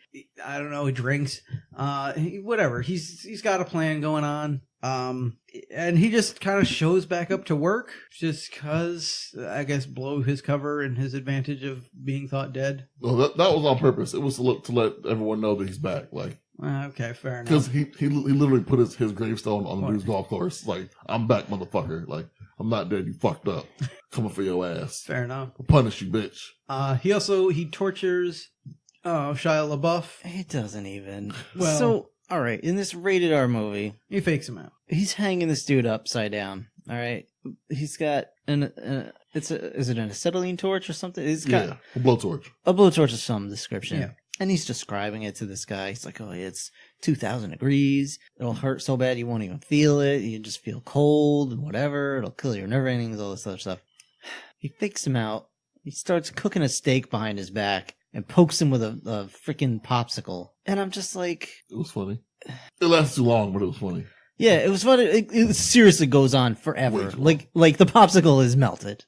drinks. Whatever. He's got a plan going on. And he just kind of shows back up to work just because, I guess, blow his cover and his advantage of being thought dead. No, that was on purpose. It was to let everyone know that he's back. Like, Okay, fair enough. because he literally put his gravestone on the dude's golf course. Like, I'm back, motherfucker. Like, I'm not dead. You fucked up. Coming for your ass. Fair enough. I'll punish you, bitch. He tortures Shia LaBeouf. It doesn't even. Well- So, all right, in this rated R movie, He fakes him out. he's hanging this dude upside down. All right, he's got is it an acetylene torch or something? He's got Yeah, a blowtorch. a blowtorch of some description. Yeah. And he's describing it to this guy. He's like, oh, it's 2,000 degrees. It'll hurt so bad you won't even feel it. You just feel cold and whatever. It'll kill your nerve endings, all this other stuff. He fakes him out. He starts cooking a steak behind his back and pokes him with a freaking popsicle. And I'm just like... It was funny. It lasted too long, but it was funny. Yeah, it was funny. It seriously goes on Way forever. too long. Like the popsicle is melted.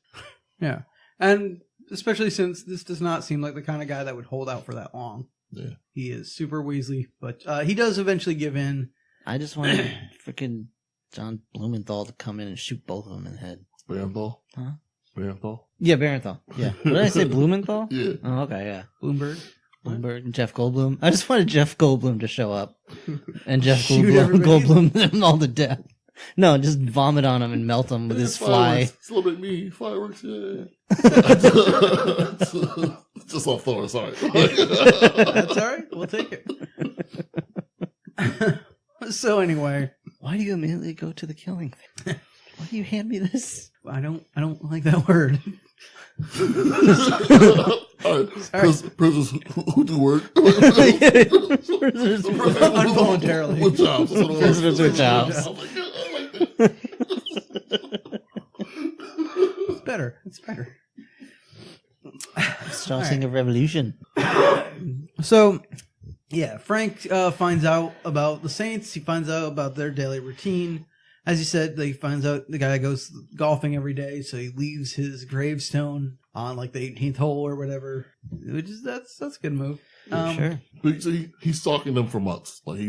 Yeah. And especially since this does not seem like the kind of guy that would hold out for that long. Yeah. He is super Weasley, but he does eventually give in. I just wanted freaking John Blumenthal to come in and shoot both of them in the head. Barenthal? Huh? Barenthal? Yeah, Barenthal. Yeah. What did I say? Blumenthal? Yeah. Oh, okay, yeah. Bloomberg. Bloomberg and Jeff Goldblum. I just wanted Jeff Goldblum to show up. And Jeff Shoot Goldblum them all to death. No, just vomit on them and melt them with his fly. Celebrate me. Fireworks, yeah. Just off Thor, sorry. That's all right. We'll take it. So anyway, Why do you immediately go to the killing thing? Why do you hand me this? I don't like that word. All right. Prisoners who do work. Involuntarily. With jobs. Prisoners with jobs. I like that. It's better. It's better. Starting a revolution. So, yeah, Frank finds out about the Saints. He finds out about their daily routine. As you said, he finds out the guy goes golfing every day, so he leaves his gravestone on like the 18th hole or whatever. Which is that's a good move. Sure. So he's stalking them for months. Like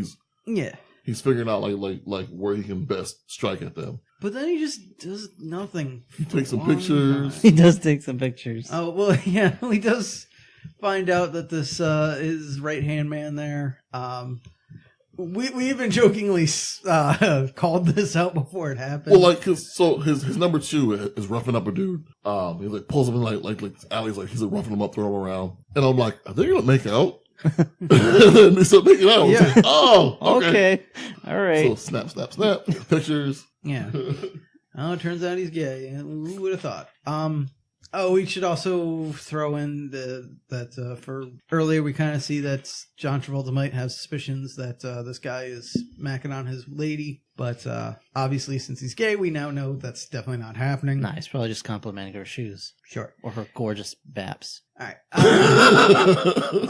Yeah, he's figuring out like where he can best strike at them. but then he just does nothing. He takes some for a long pictures. time. He does take some pictures. Oh well, yeah, he does find out that this is right hand man there. We even jokingly called this out before it happened. Well, his number 2 is roughing up a dude. He like pulls him in like alleys, like he's like roughing him up, throwing him around, and I'm like, are they gonna make out? And then they start making out. Yeah. Like, oh, okay. All right. So snap, pictures. Yeah. Oh, it turns out he's gay. Who would have thought? We should also throw in that for earlier we kind of see that John Travolta might have suspicions that this guy is macking on his lady, but obviously since he's gay, we now know that's definitely not happening. Nah, he's probably just complimenting her shoes. Sure. Or her gorgeous baps. All right.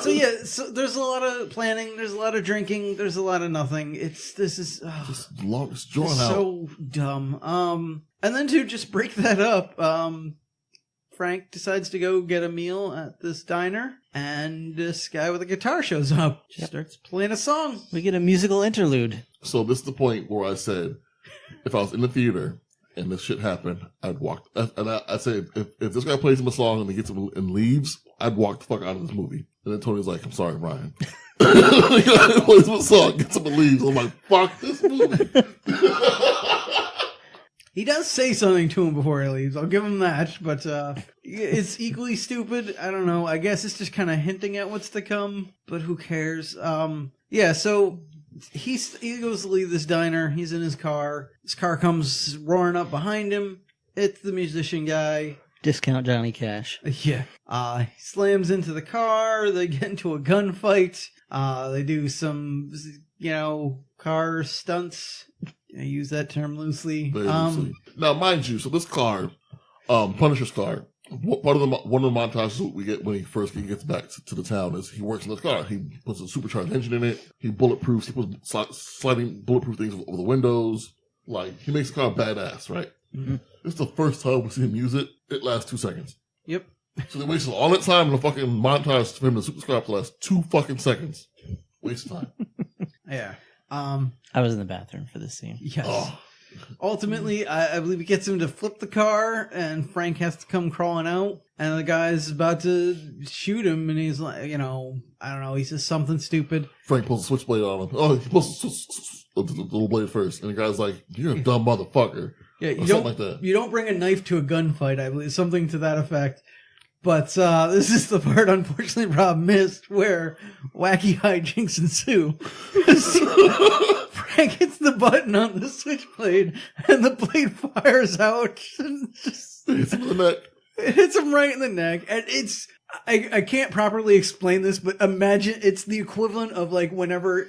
So there's a lot of planning, there's a lot of drinking, there's a lot of nothing. This is Just drawn out. so dumb. And then to just break that up, Frank decides to go get a meal at this diner, and this guy with a guitar shows up. Yep. Starts playing a song. We get a musical interlude. So this is the point where I said, if I was in the theater and this shit happened, I'd walk. And I said, if this guy plays him a song and he gets him and leaves, I'd walk the fuck out of this movie. And then Tony's like, I'm sorry, Ryan. He plays him a song, gets him and leaves. I'm like, fuck this movie. He does say something to him before he leaves. I'll give him that, but it's equally stupid. I don't know. I guess it's just kind of hinting at what's to come, but who cares? Yeah, so he goes to leave this diner. He's in his car. His car comes roaring up behind him. It's the musician guy. Discount Johnny Cash. Yeah. He slams into the car. They get into a gunfight. They do some, car stunts. I use that term loosely. Very loosely. Now, mind you, so this car, Punisher's car, one of the montages we get when he first gets back to the town is he works in this car. He puts a supercharged engine in it. He bulletproofs. He puts sliding bulletproof things over the windows. Like, he makes the car badass, right? Mm-hmm. This is the first time we see him use it. It lasts 2 seconds. Yep. So they wasted all that time in the fucking montage for him to superscribe to last 2 fucking seconds. Waste of time. Yeah. I was in the bathroom for this scene. Yes. Oh. Ultimately, I believe it gets him to flip the car, and Frank has to come crawling out, and the guy's about to shoot him, and he's like, I don't know, he says something stupid. Frank pulls a switchblade on him. Oh, he pulls the little blade first, and the guy's like, "You're a dumb motherfucker." Yeah, or something like that. You don't bring a knife to a gunfight, I believe, something to that effect. But this is the part, unfortunately, Rob missed, where wacky hijinks ensue. Frank hits the button on the switchblade, and the blade fires out. And just, Hits him in the neck. it hits him right in the neck. And it's... I can't properly explain this, but imagine it's the equivalent of like whenever,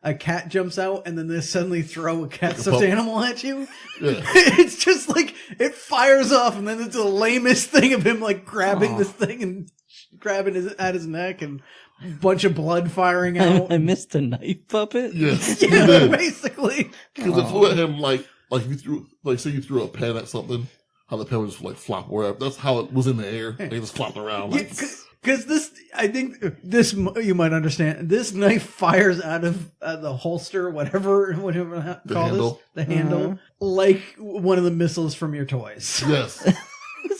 a cat jumps out and then they suddenly throw a cat stuffed animal at you. Yeah. It's just like it fires off and then it's the lamest thing of him like grabbing this thing and grabbing at his neck and a bunch of blood firing out. I missed a knife puppet. Yes. Yeah, basically. Because it flew at him like you threw, say you threw a pen at something. How the pen would just like flop wherever. That's how it was in the air. They just flopped around. Like, Because this, I think this you might understand. This knife fires out of the holster, whatever call handle. this, the handle, like one of the missiles from your toys. yes.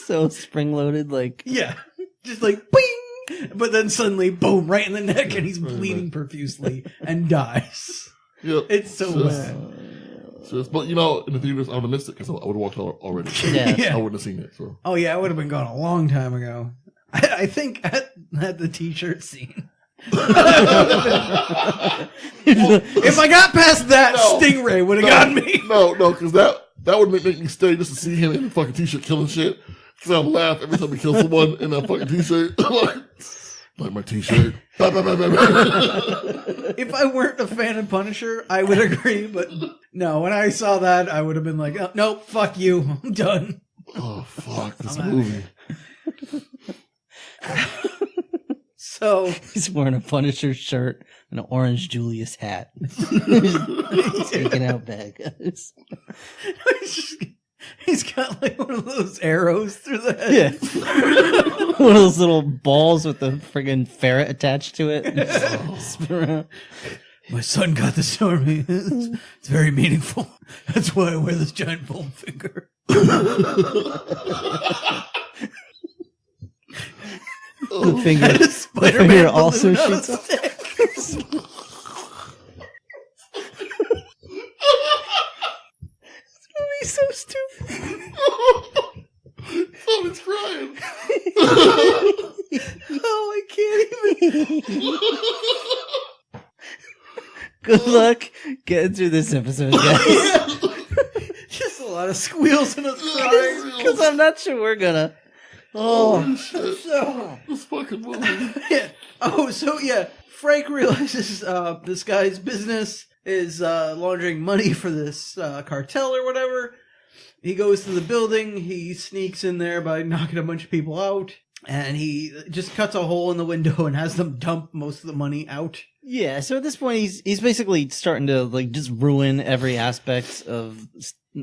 So spring loaded, like Yeah, just like bing, but then suddenly boom, right in the neck, and he's bleeding profusely and dies. Yep. It's so bad. But in the theaters, I would have missed it because I would have walked out already. Yeah. I wouldn't have seen it. So. Oh yeah, I would have been gone a long time ago. I think at the t-shirt scene. If I got past that, Stingray would have gotten me. No, because that would make me stay just to see him in the fucking t-shirt killing shit. Because I would laugh every time he kills someone in that fucking t-shirt. like my t-shirt. If I weren't a fan of Punisher, I would agree. But no, when I saw that, I would have been like, oh, nope, fuck you. I'm done. Oh, fuck this movie. So he's wearing a Punisher shirt and an orange Julius hat. He's taking out bad guys. He's got like one of those arrows through the head. Yeah. One of those little balls with the friggin' ferret attached to it. Spin around. My son got this for me. It's very meaningful. That's why I wear this giant foam finger. The finger also shoots up. He's so stupid. Someone's crying. Oh, I can't even. Good luck getting through this episode, guys. Just a lot of squeals and us crying. Because I'm not sure we're gonna. Oh, shit. This fucking movie. Yeah. Oh, so yeah, Frank realizes this guy's business is laundering money for this cartel or whatever. He goes to the building. He sneaks in there by knocking a bunch of people out. And he just cuts a hole in the window and has them dump most of the money out. Yeah, so at this point, he's basically starting to like just ruin every aspect of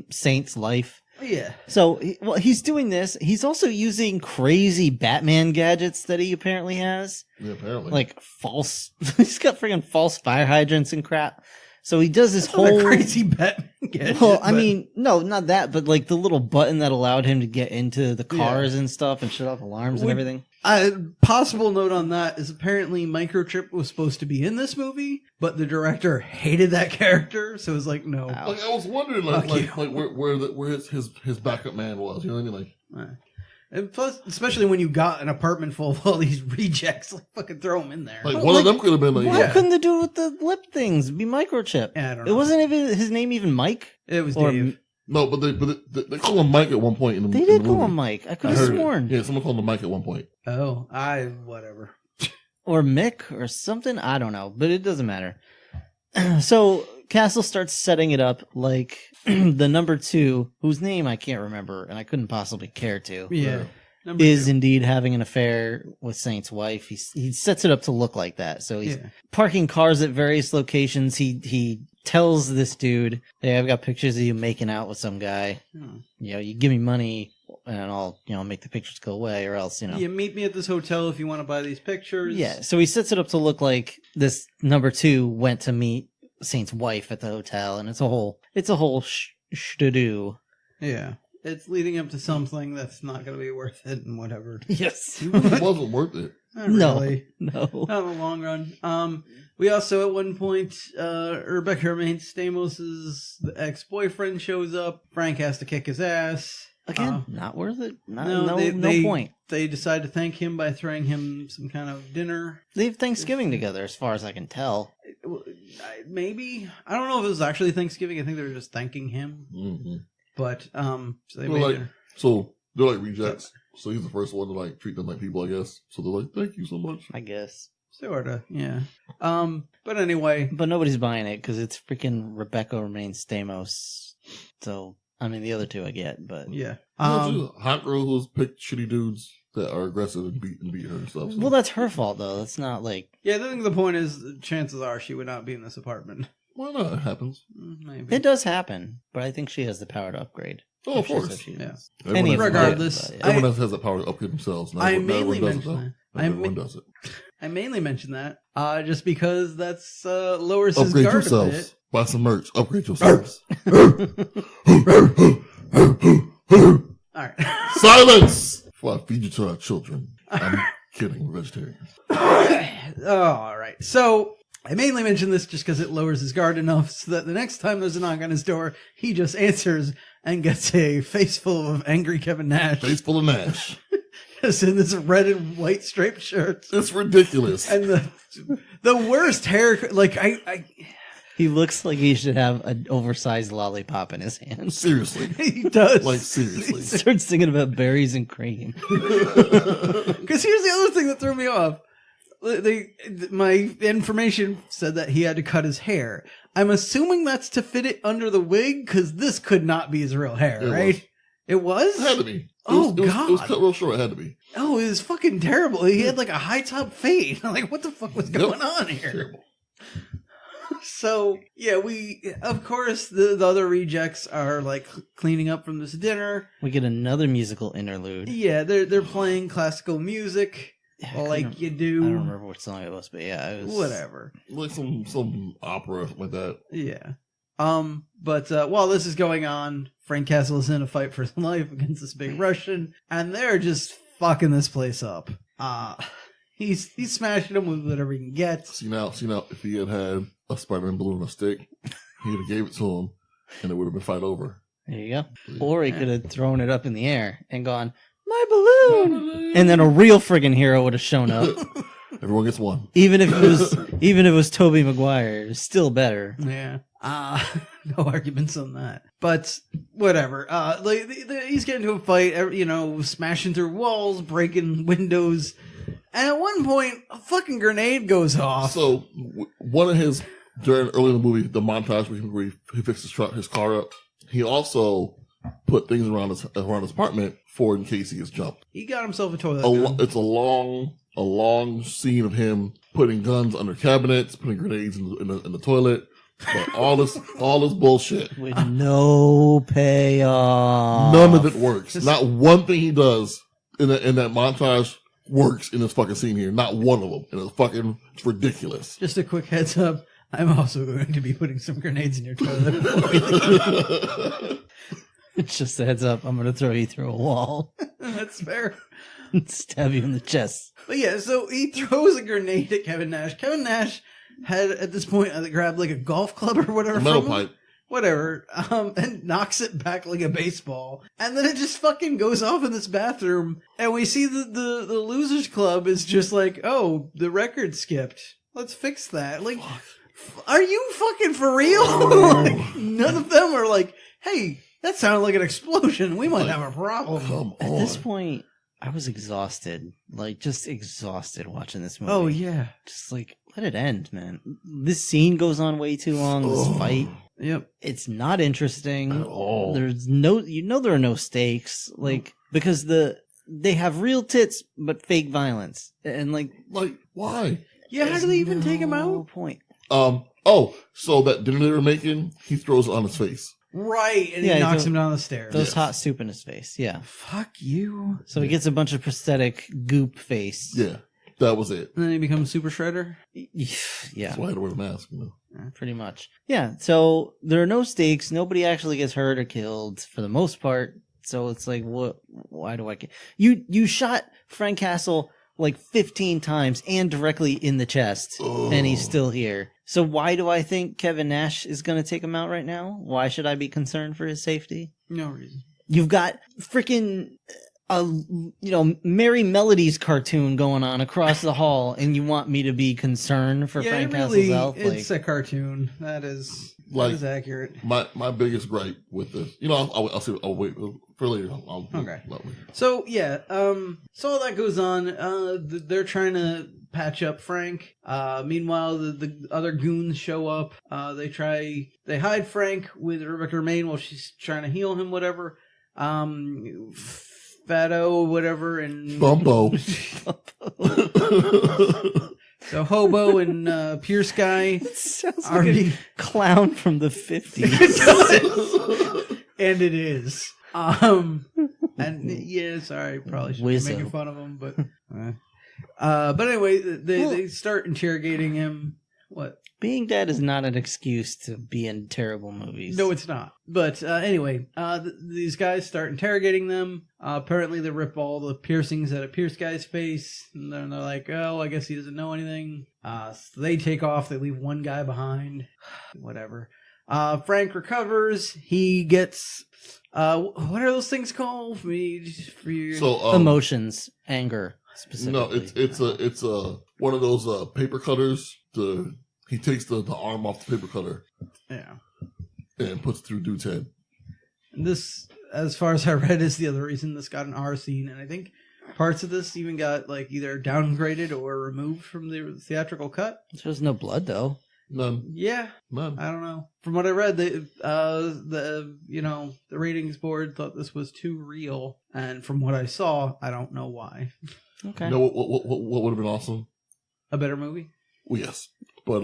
Saint's life. Yeah. So, he's doing this. He's also using crazy Batman gadgets that he apparently has. Yeah, apparently. Like false, he's got friggin' false fire hydrants and crap. So he does this whole crazy Batman gadget. Well, I mean, no, not that, but like the little button that allowed him to get into the cars and stuff and shut off alarms and everything. Possible note on that is apparently Microchip was supposed to be in this movie, but the director hated that character, so it was like, no. Like, I was wondering, where his backup man was. You know what I mean? Like, and plus, especially when you got an apartment full of all these rejects, like fucking throw them in there. like one of them could have been like, Why couldn't the dude with the lip things be Microchip? Yeah, I don't It know. wasn't even his name even Mike? It was or Dave. No, but they call him Mike at one point in the They in the did call movie. him Mike. I could I have heard it. sworn. Yeah, someone called him Mike at one point. Oh, whatever. Or Mick or something. I don't know, but it doesn't matter. So Castle starts setting it up like the number 2, whose name I can't remember and I couldn't possibly care to, Yeah. Number is 2. indeed having an affair with Saint's wife. He sets it up to look like that. So he's Yeah. parking cars at various locations. He tells this dude, "Hey, I've got pictures of you making out with some guy. You know, you give me money and I'll, make the pictures go away, or else, You meet me at this hotel if you want to buy these pictures. Yeah, so he sets it up to look like this number 2 went to meet Saint's wife at the hotel, and it's a whole sh-to-do. Yeah. It's leading up to something that's not going to be worth it and whatever. Yes. It wasn't worth it. Not No. really. No. Not in the long run. We also, at one point, Rebecca Romaine Stamos' ex-boyfriend shows up. Frank has to kick his ass. Again, not worth it. No Point. They decide to thank him by throwing him some kind of dinner. They have Thanksgiving together, as far as I can tell. Maybe. I don't know if it was actually Thanksgiving. I think they were just thanking him. Mm-hmm. But, so they Well, made like, dinner. so they're like rejects. So he's the first one to like treat them like people, I guess. So they're like, "Thank you so much." I guess. Sorta, yeah. But anyway. But nobody's buying it, because it's freaking Rebecca Romaine Stamos. So, I mean, the other 2 I get, but... Yeah. Hot girl who's picked shitty dudes that are aggressive and beat her and stuff. So. Well, that's her fault, though. That's not like... Yeah, I think the point is, chances are she would not be in this apartment. Why not? It happens. Maybe. It does happen, but I think she has the power to upgrade. Oh, of If she course. says she Yeah. does. Everyone Any has- of them Regardless, do, but, Everyone else has the power to upgrade themselves. Not I everyone mainly does it, mentioned though. that. Not everyone does it. I mainly mentioned that just because that's lowers his Upgrade guard a yourselves. bit. Buy some merch. Upgrade yourselves. All right. Silence! Before I feed you to our children. I'm kidding. We're vegetarians. All right. So I mainly mention this just because it lowers his guard enough so that the next time there's a knock on his door, he just answers and gets a face full of angry Kevin Nash. Face full of Nash. Just in this red and white striped shirt. It's ridiculous. And the worst hair, like He looks like he should have an oversized lollipop in his hands. Seriously. he does. Like, seriously. He starts singing about berries and cream. Because here's the other thing that threw me off. My information said that he had to cut his hair. I'm assuming that's to fit it under the wig, because this could not be his real hair, right? It was? It had to be. God. It was cut real short. It had to be. Oh, it was fucking terrible. He had like a high top fade. I'm like, what the fuck was going on here? Terrible. So, yeah, of course, the other rejects are like cleaning up from this dinner. We get another musical interlude. Yeah, they're playing classical music like you do. I don't remember what song it was, but yeah, it was Whatever. Like some opera or something like that. Yeah. But while this is going on, Frank Castle is in a fight for his life against this big Russian, and they're just fucking this place up. He's smashing him with whatever he can get. See now, if he had had a Spider-Man balloon on a stick, he'd have gave it to him, and it would have been fight over. There you go. Or he could have thrown it up in the air and gone, "My balloon!" And then a real friggin' hero would have shown up. Everyone gets one. Even if it was Tobey Maguire, it's still better. Yeah. No arguments on that. But whatever. He's getting into a fight, smashing through walls, breaking windows. And at one point, a fucking grenade goes off. So one of his during early in the movie, the montage where he fixed his car up, he also put things around his apartment for in case he gets jumped. He got himself a toilet gun. It's a long scene of him putting guns under cabinets, putting grenades in the toilet. But all this bullshit. With no payoff. None of it works. Not one thing he does in that montage works in this fucking scene here. Not one of them. And it's ridiculous. Just a quick heads up. I'm also going to be putting some grenades in your toilet. It's just a heads up. I'm going to throw you through a wall. That's fair. Stab you in the chest. But yeah, so he throws a grenade at Kevin Nash. Kevin Nash had, at this point, grabbed like a golf club or whatever. A metal from him. pipe. Whatever. And knocks it back like a baseball. And then it just fucking goes off in this bathroom. And we see the Losers Club is just like, oh, the record skipped. Let's fix that. Like, are you fucking for real? Like, none of them are like, hey, That sounded like an explosion. We might have a problem. Come on. At this point, I was exhausted. Like, just exhausted watching this movie. Oh, yeah. Just like, let it end, man. This scene goes on way too long, this fight. Yep. It's not interesting. At all. There's no, there are no stakes. Like, because they have real tits, but fake violence. And like why? Yeah, how do they even take him out? Point. So that dinner they were making, he throws it on his face. Right, and Yeah, he knocks him down the stairs. Those hot soup in his face, yeah. Fuck you. So he gets a bunch of prosthetic goop face. Yeah, that was it. And then he becomes Super Shredder. Yeah, That's why I had to wear the mask. pretty much. Yeah, so there are no stakes. Nobody actually gets hurt or killed for the most part. So it's like, what? Why do I care? You shot Frank Castle like 15 times and directly in the chest, and he's still here. So why do I think Kevin Nash is going to take him out right now? Why should I be concerned for his safety? No reason. You've got freaking Merry Melodies cartoon going on across the hall, and you want me to be concerned for Frank Castle's health? It's a cartoon. That is accurate. My biggest gripe with this, I'll wait for later. Okay. So yeah, so all that goes on. They're trying to patch up Frank. Meanwhile, the other goons show up. They hide Frank with Rebecca Romaine while she's trying to heal him. Whatever. Fatto, whatever, and Bumbo. So Hobo and Pierce Guy Sounds are like a clown from the 50s. and it is. And yeah, sorry, probably shouldn't be Wizzo. making fun of him, but anyway, they start interrogating him. What? Being dead is not an excuse to be in terrible movies. No, it's not. But anyway, these guys start interrogating them. Apparently, they rip all the piercings out of Pierce Guy's face, and then they're like, "Oh, I guess he doesn't know anything." So they take off. They leave one guy behind. Whatever. Frank recovers. He gets. What are those things called? For you? So Emotions, anger, specifically. No, it's one of those paper cutters. He takes the arm off the paper cutter. Yeah. And puts it through dude's head. And this, as far as I read, is the other reason this got an R scene, and I think parts of this even got like either downgraded or removed from the theatrical cut. There's no blood though. None. Yeah. None. I don't know. From what I read, the ratings board thought this was too real, and from what I saw, I don't know why. Okay. You know what would have been awesome? A better movie? Well, yes. But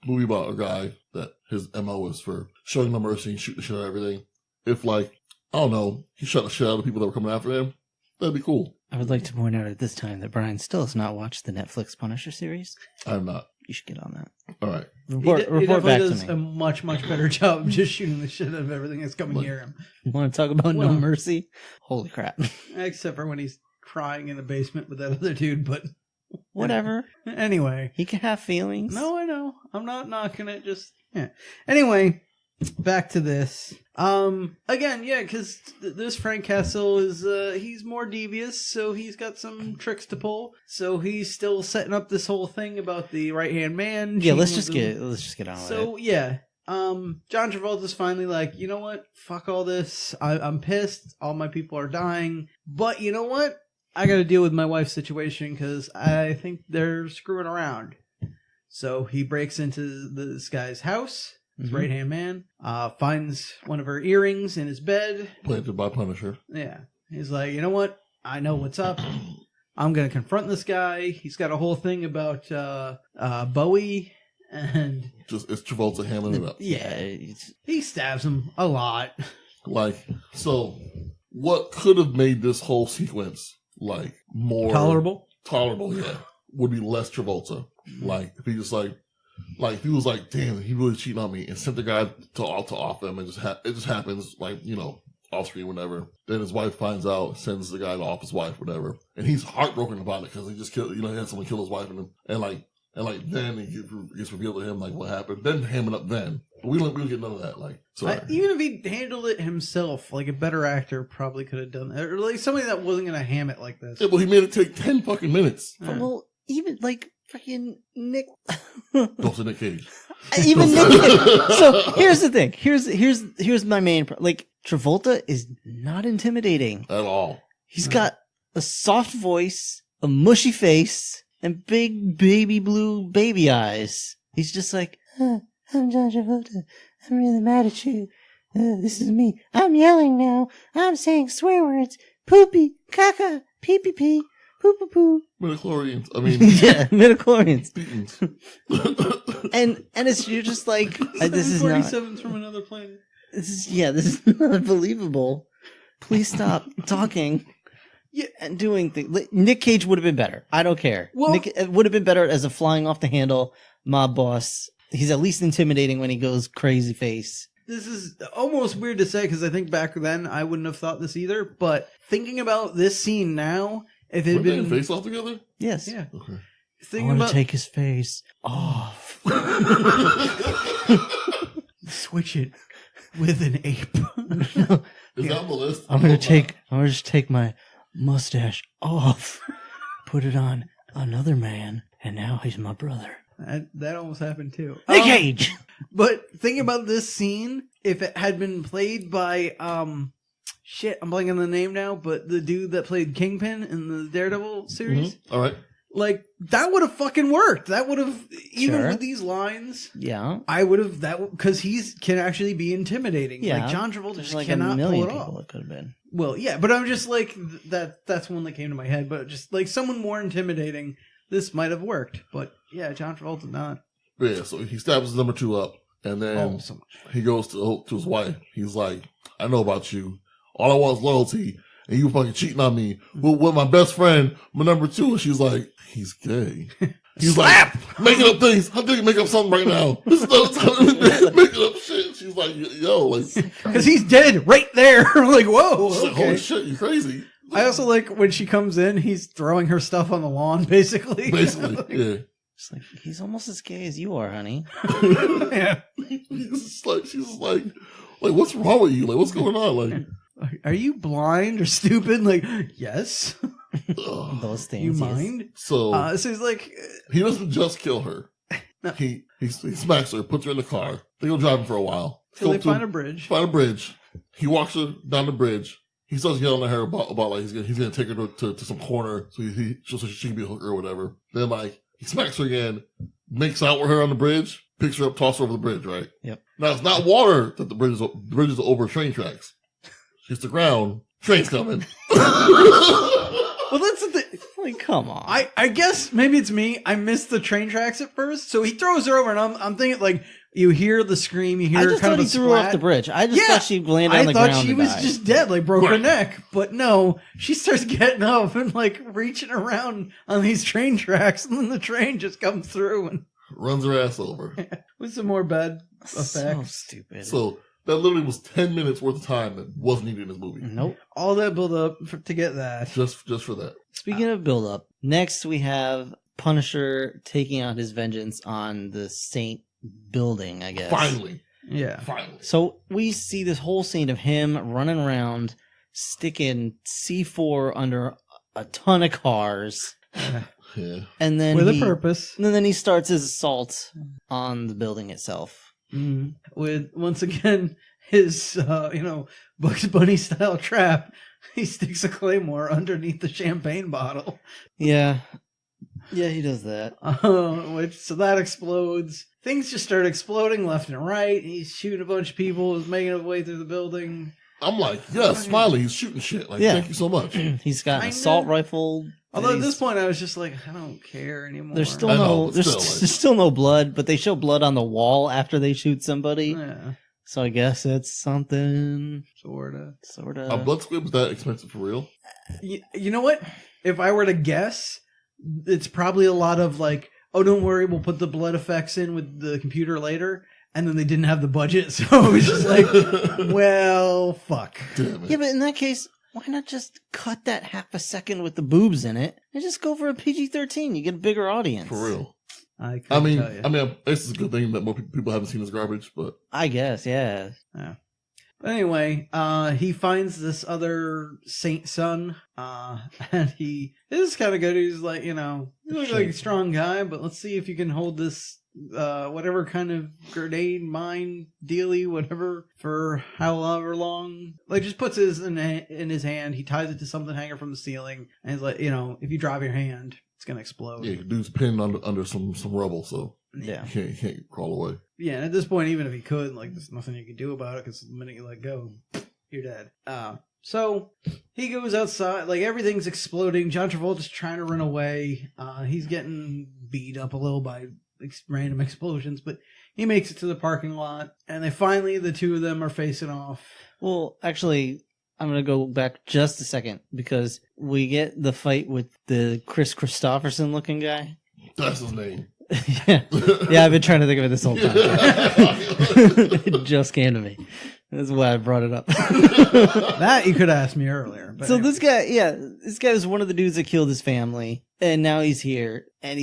movie about a guy that his MO was for showing no mercy and shooting the shit out of everything. If I don't know, he shot the shit out of the people that were coming after him, that'd be cool. I would like to point out at this time that Brian still has not watched the Netflix Punisher series. I have not. You should get on that. All right. Report back to does me. a much, much better job of just shooting the shit out of everything that's coming near him. You want to talk about No Mercy? Holy crap. Except for when he's crying in the basement with that other dude, but... Whatever. Anyway. He can have feelings. No, I know. I'm not knocking it, just... Yeah. Anyway, back to this. Again, yeah, because this Frank Castle is, he's more devious, so he's got some tricks to pull. So he's still setting up this whole thing about the right-hand man. Yeah, let's just get on with it. So, yeah. John Travolta's finally like, you know what? Fuck all this. I'm pissed. All my people are dying. But you know what? I got to deal with my wife's situation because I think they're screwing around. So he breaks into this guy's house, his right-hand man, finds one of her earrings in his bed. Planted by Punisher. Yeah. He's like, you know what? I know what's up. I'm going to confront this guy. He's got a whole thing about Bowie and... It's Travolta hamming it up. Yeah. He stabs him a lot. So what could have made this whole sequence more tolerable, yeah, would be less Travolta. If he just if he was like, damn, he really cheating on me, and sent the guy to off them, and it just happens off screen, whatever. Then his wife finds out, sends the guy to off his wife, whatever, and he's heartbroken about it because he just killed, he had someone kill his wife, and then it gets revealed to him what happened. Then hamming up then. But we don't get none of that. Even if he handled it himself, a better actor probably could have done that. Or somebody that wasn't going to ham it like this. Yeah, well, he made it take 10 fucking minutes. Well, even freaking Nick. Don't say Nick Cage. Even Nick. So here's the thing. Here's my main Travolta is not intimidating. At all. He's got a soft voice, a mushy face, and big baby blue baby eyes. He's just like, I'm John Travolta. I'm really mad at you. This is me. I'm yelling now. I'm saying swear words. Poopy, caca, pee pee pee, poo poo poo. Midichlorians. I mean, Yeah, midichlorians. Thetans. And you're just like, this is not. 47's from another planet. This is not believable. Please stop talking. Yeah. And doing things. Nick Cage would have been better. I don't care. Well, Nick would have been better as a flying off the handle mob boss. He's at least intimidating when he goes crazy face. This is almost weird to say because I think back then I wouldn't have thought this either. But thinking about this scene now, if it had been face off together? Yes. Yeah. Okay. Thinking I want about to take his face off. switch it with an ape. Is that on the list? I'm gonna just take my mustache off, put it on another man, and now he's my brother. That almost happened too. Nick Cage. But thinking about this scene, if it had been played by shit, I'm blanking on the name now, but the dude that played Kingpin in the Daredevil series, All right. like that would have fucking worked. That would have even Sure. with these lines. Yeah. I would have because he's can actually be intimidating. Yeah. Like John Travolta There's just like a cannot million pull it people off. it could have been. Well, yeah, but I'm just like that's one that came to my head. But just like someone more intimidating, this might have worked. But yeah, John Travolta not. Yeah, so he stabs his number 2 up, and then So much. he goes to his wife. He's like, I know about you. All I want is loyalty, and you fucking cheating on me with my best friend, my number 2. And she's like, he's gay. He's like, making up things. I'm thinking make up something right now. This is no time making up shit. She's like, yo, like, Because he's dead right there. I'm like, whoa. she's like, Okay. holy shit, you crazy. I also like when she comes in, he's throwing her stuff on the lawn, basically. Basically, yeah. It's like he's almost as gay as you are, honey. Yeah. She's like, what's wrong with you? Like, what's going on? Like, Are you blind or stupid? Like, yes. ugh. Those things. You yes. mind? So So he's like, he doesn't just kill her. No. He smacks her, puts her in the car. They go driving for a while. till they Go to- find a bridge. Find a bridge. He walks her down the bridge. He starts yelling at her about like he's gonna take her to some corner so she can be a hooker or whatever. Then like he smacks her again, makes out with her on the bridge, picks her up, tosses her over the bridge. Right. Yep. Now it's not water that the bridge is over train tracks. It's the ground. Train's coming. Well, that's the thing. Like, come on. I guess maybe it's me. I missed the train tracks at first. So he throws her over, and I'm thinking, like, you hear the scream, you hear I just kind thought of he a threw her splat. off the bridge. I just thought she landed on I the thought ground. she and was died. just dead, like broke her Right. neck. But no, she starts getting up and like reaching around on these train tracks, and then the train just comes through and Runs her ass over. with some more bad So effects. stupid. So that literally was 10 minutes worth of time that wasn't needed in this movie. Nope. All that build up to get that. Just for that. Speaking of build up, next we have Punisher taking out his vengeance on the Saint building, I guess. Finally. Yeah. Finally. So we see this whole scene of him running around, sticking C4 under a ton of cars, Yeah. and then With a purpose. And then he starts his assault on the building itself. With once again his Bugs Bunny style trap. He sticks a claymore underneath the champagne bottle. Yeah, he does that. So that explodes. Things just start exploding left and right. He's shooting a bunch of people. He's making his way through the building. I'm like, yes, Smiley, he's shooting shit. Like, Yeah. thank you so much. He's got an Kinda. assault rifle. Although at He's- this point I was just like, I don't care anymore. there's still I know, no but there's, still, like- there's still no blood, but they show blood on the wall after they shoot somebody. Yeah, So I guess it's something sorta. sort A of. blood squib was that expensive for real? You know what? If I were to guess, it's probably a lot of like, oh, don't worry, we'll put the blood effects in with the computer later. And then they didn't have the budget, so it was just like, well, fuck. Damn it. Yeah, but in that case, why not just cut that half a second with the boobs in it and just go for a PG-13? You get a bigger audience. For real. I I mean, tell you. this is a good thing that more people haven't seen this garbage, but I guess, yeah. But anyway, he finds this other saint son, and this is kind of good. He's like, you looks like a strong guy, but let's see if you can hold this whatever kind of grenade mine dealy, whatever, for however long. Like, just puts his in his hand. He ties it to something hanging from the ceiling, and he's like, if you drop your hand, it's gonna explode. Yeah, dude's pinned under some rubble, so Yeah. you can't crawl away. Yeah, and at this point, even if he could, like, there's nothing you can do about it, because the minute you let go, you're dead. So he goes outside, like, everything's exploding. John Travolta's trying to run away. He's getting beat up a little by random explosions, but he makes it to the parking lot, and the two of them are facing off. Well, actually, I'm going to go back just a second, because we get the fight with the Chris Christopherson looking guy. That's his name. Yeah, I've been trying to think of it this whole time. It just came to me. That's why I brought it up. That you could have asked me earlier. But so anyway. this guy was one of the dudes that killed his family, and now he's here, and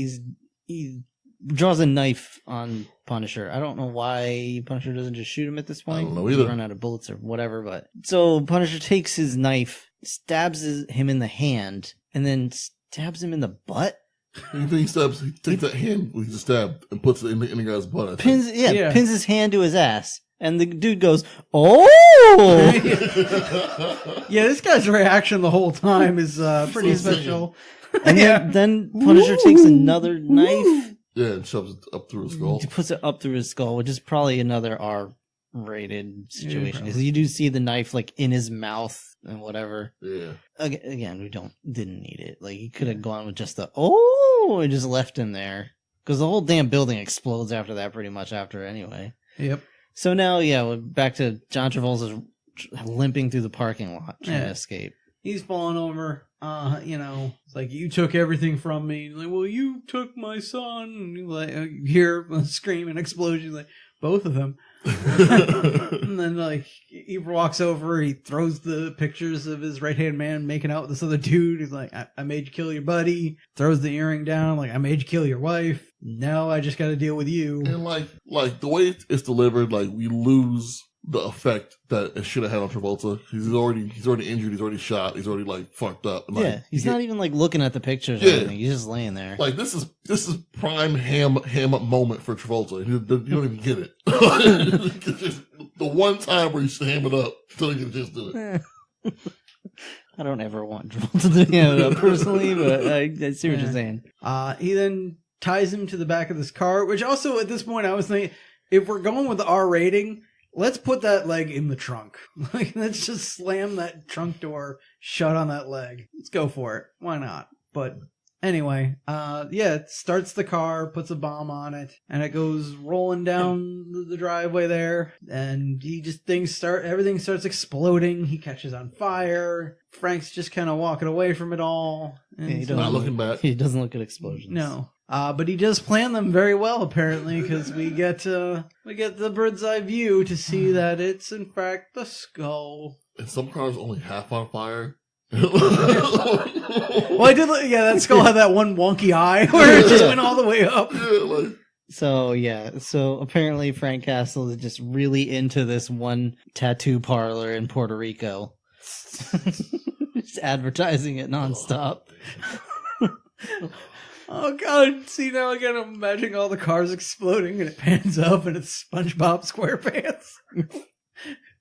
he draws a knife on Punisher. I don't know why Punisher doesn't just shoot him at this point. I don't know either. He's run out of bullets or whatever, but so Punisher takes his knife, stabs him in the hand, and then stabs him in the butt. He takes that hand he just stabbed and puts it in the guy's butt. Pins his hand to his ass. And the dude goes, "Oh!" Yeah, this guy's reaction the whole time is pretty special. And then Punisher takes another knife. Yeah, and shoves it up through his skull. He puts it up through his skull, which is probably another R-rated situation. Because you do see the knife like in his mouth and whatever. Yeah. Again, we didn't need it. Like, he could have gone with just the "oh" and just left him there. Because the whole damn building explodes after that, pretty much after anyway. Yep. So now, we're back to John Travolta's limping through the parking lot trying to escape. He's falling over. It's like, you took everything from me. He's like, well, you took my son. And you like hear a scream and explosion, like both of them. And then like he walks over. He throws the pictures of his right hand man making out with this other dude. He's like, I made you kill your buddy. Throws the earring down. Like, I made you kill your wife. Now I just got to deal with you. And like the way it's delivered, like, we lose the effect that it should have had on Travolta. He's already injured. He's already shot. He's already like fucked up. And, like, he's not even like looking at the pictures or anything. He's just laying there. Like, this is prime ham up moment for Travolta. You don't even get it. It's just the one time where you should ham it up, so you can just do it. I don't ever want Travolta to ham it up personally, but I see what you're saying. He then ties him to the back of this car, which also at this point I was thinking, if we're going with the R rating, let's put that leg in the trunk. Like, let's just slam that trunk door shut on that leg. Let's go for it. Why not? But anyway, it starts the car, puts a bomb on it, and it goes rolling down the driveway there. And everything starts exploding. He catches on fire. Frank's just kind of walking away from it all. And He Not looking back. He doesn't look at explosions. No. But he does plan them very well, apparently, because we get the bird's eye view to see that it's in fact the skull. And some cars only half on fire. Well, I did. That skull had that one wonky eye where it just went all the way up. So apparently Frank Castle is just really into this one tattoo parlor in Puerto Rico. Just advertising it nonstop. Oh god! See, now again, I'm imagining all the cars exploding, and it pans up, and it's SpongeBob SquarePants.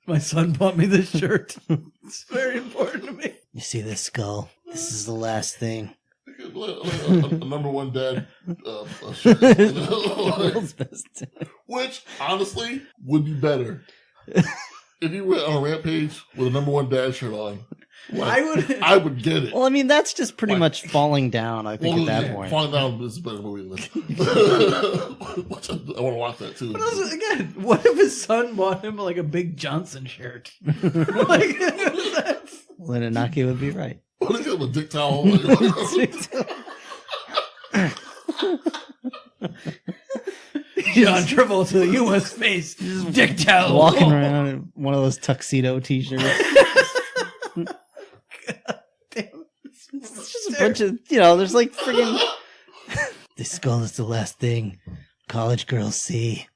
My son bought me this shirt. It's very important to me. You see this skull? This is the last thing. a number one dad shirt. World's best dad. Which, honestly, would be better. If you went on a rampage with a number one dad shirt on, I would get it. Well, I mean, that's just pretty much falling down, I think, at that point. Falling Down is a better movie than this. I want to watch that, too. But also, again, what if his son bought him like a Big Johnson shirt? Like, that's... Well, then Inaki would be right. What is it, a dick towel? John Travolta, you must face dick towel. Walking around in one of those tuxedo t-shirts. It's just a bunch of, there's like friggin' this skull is the last thing college girls see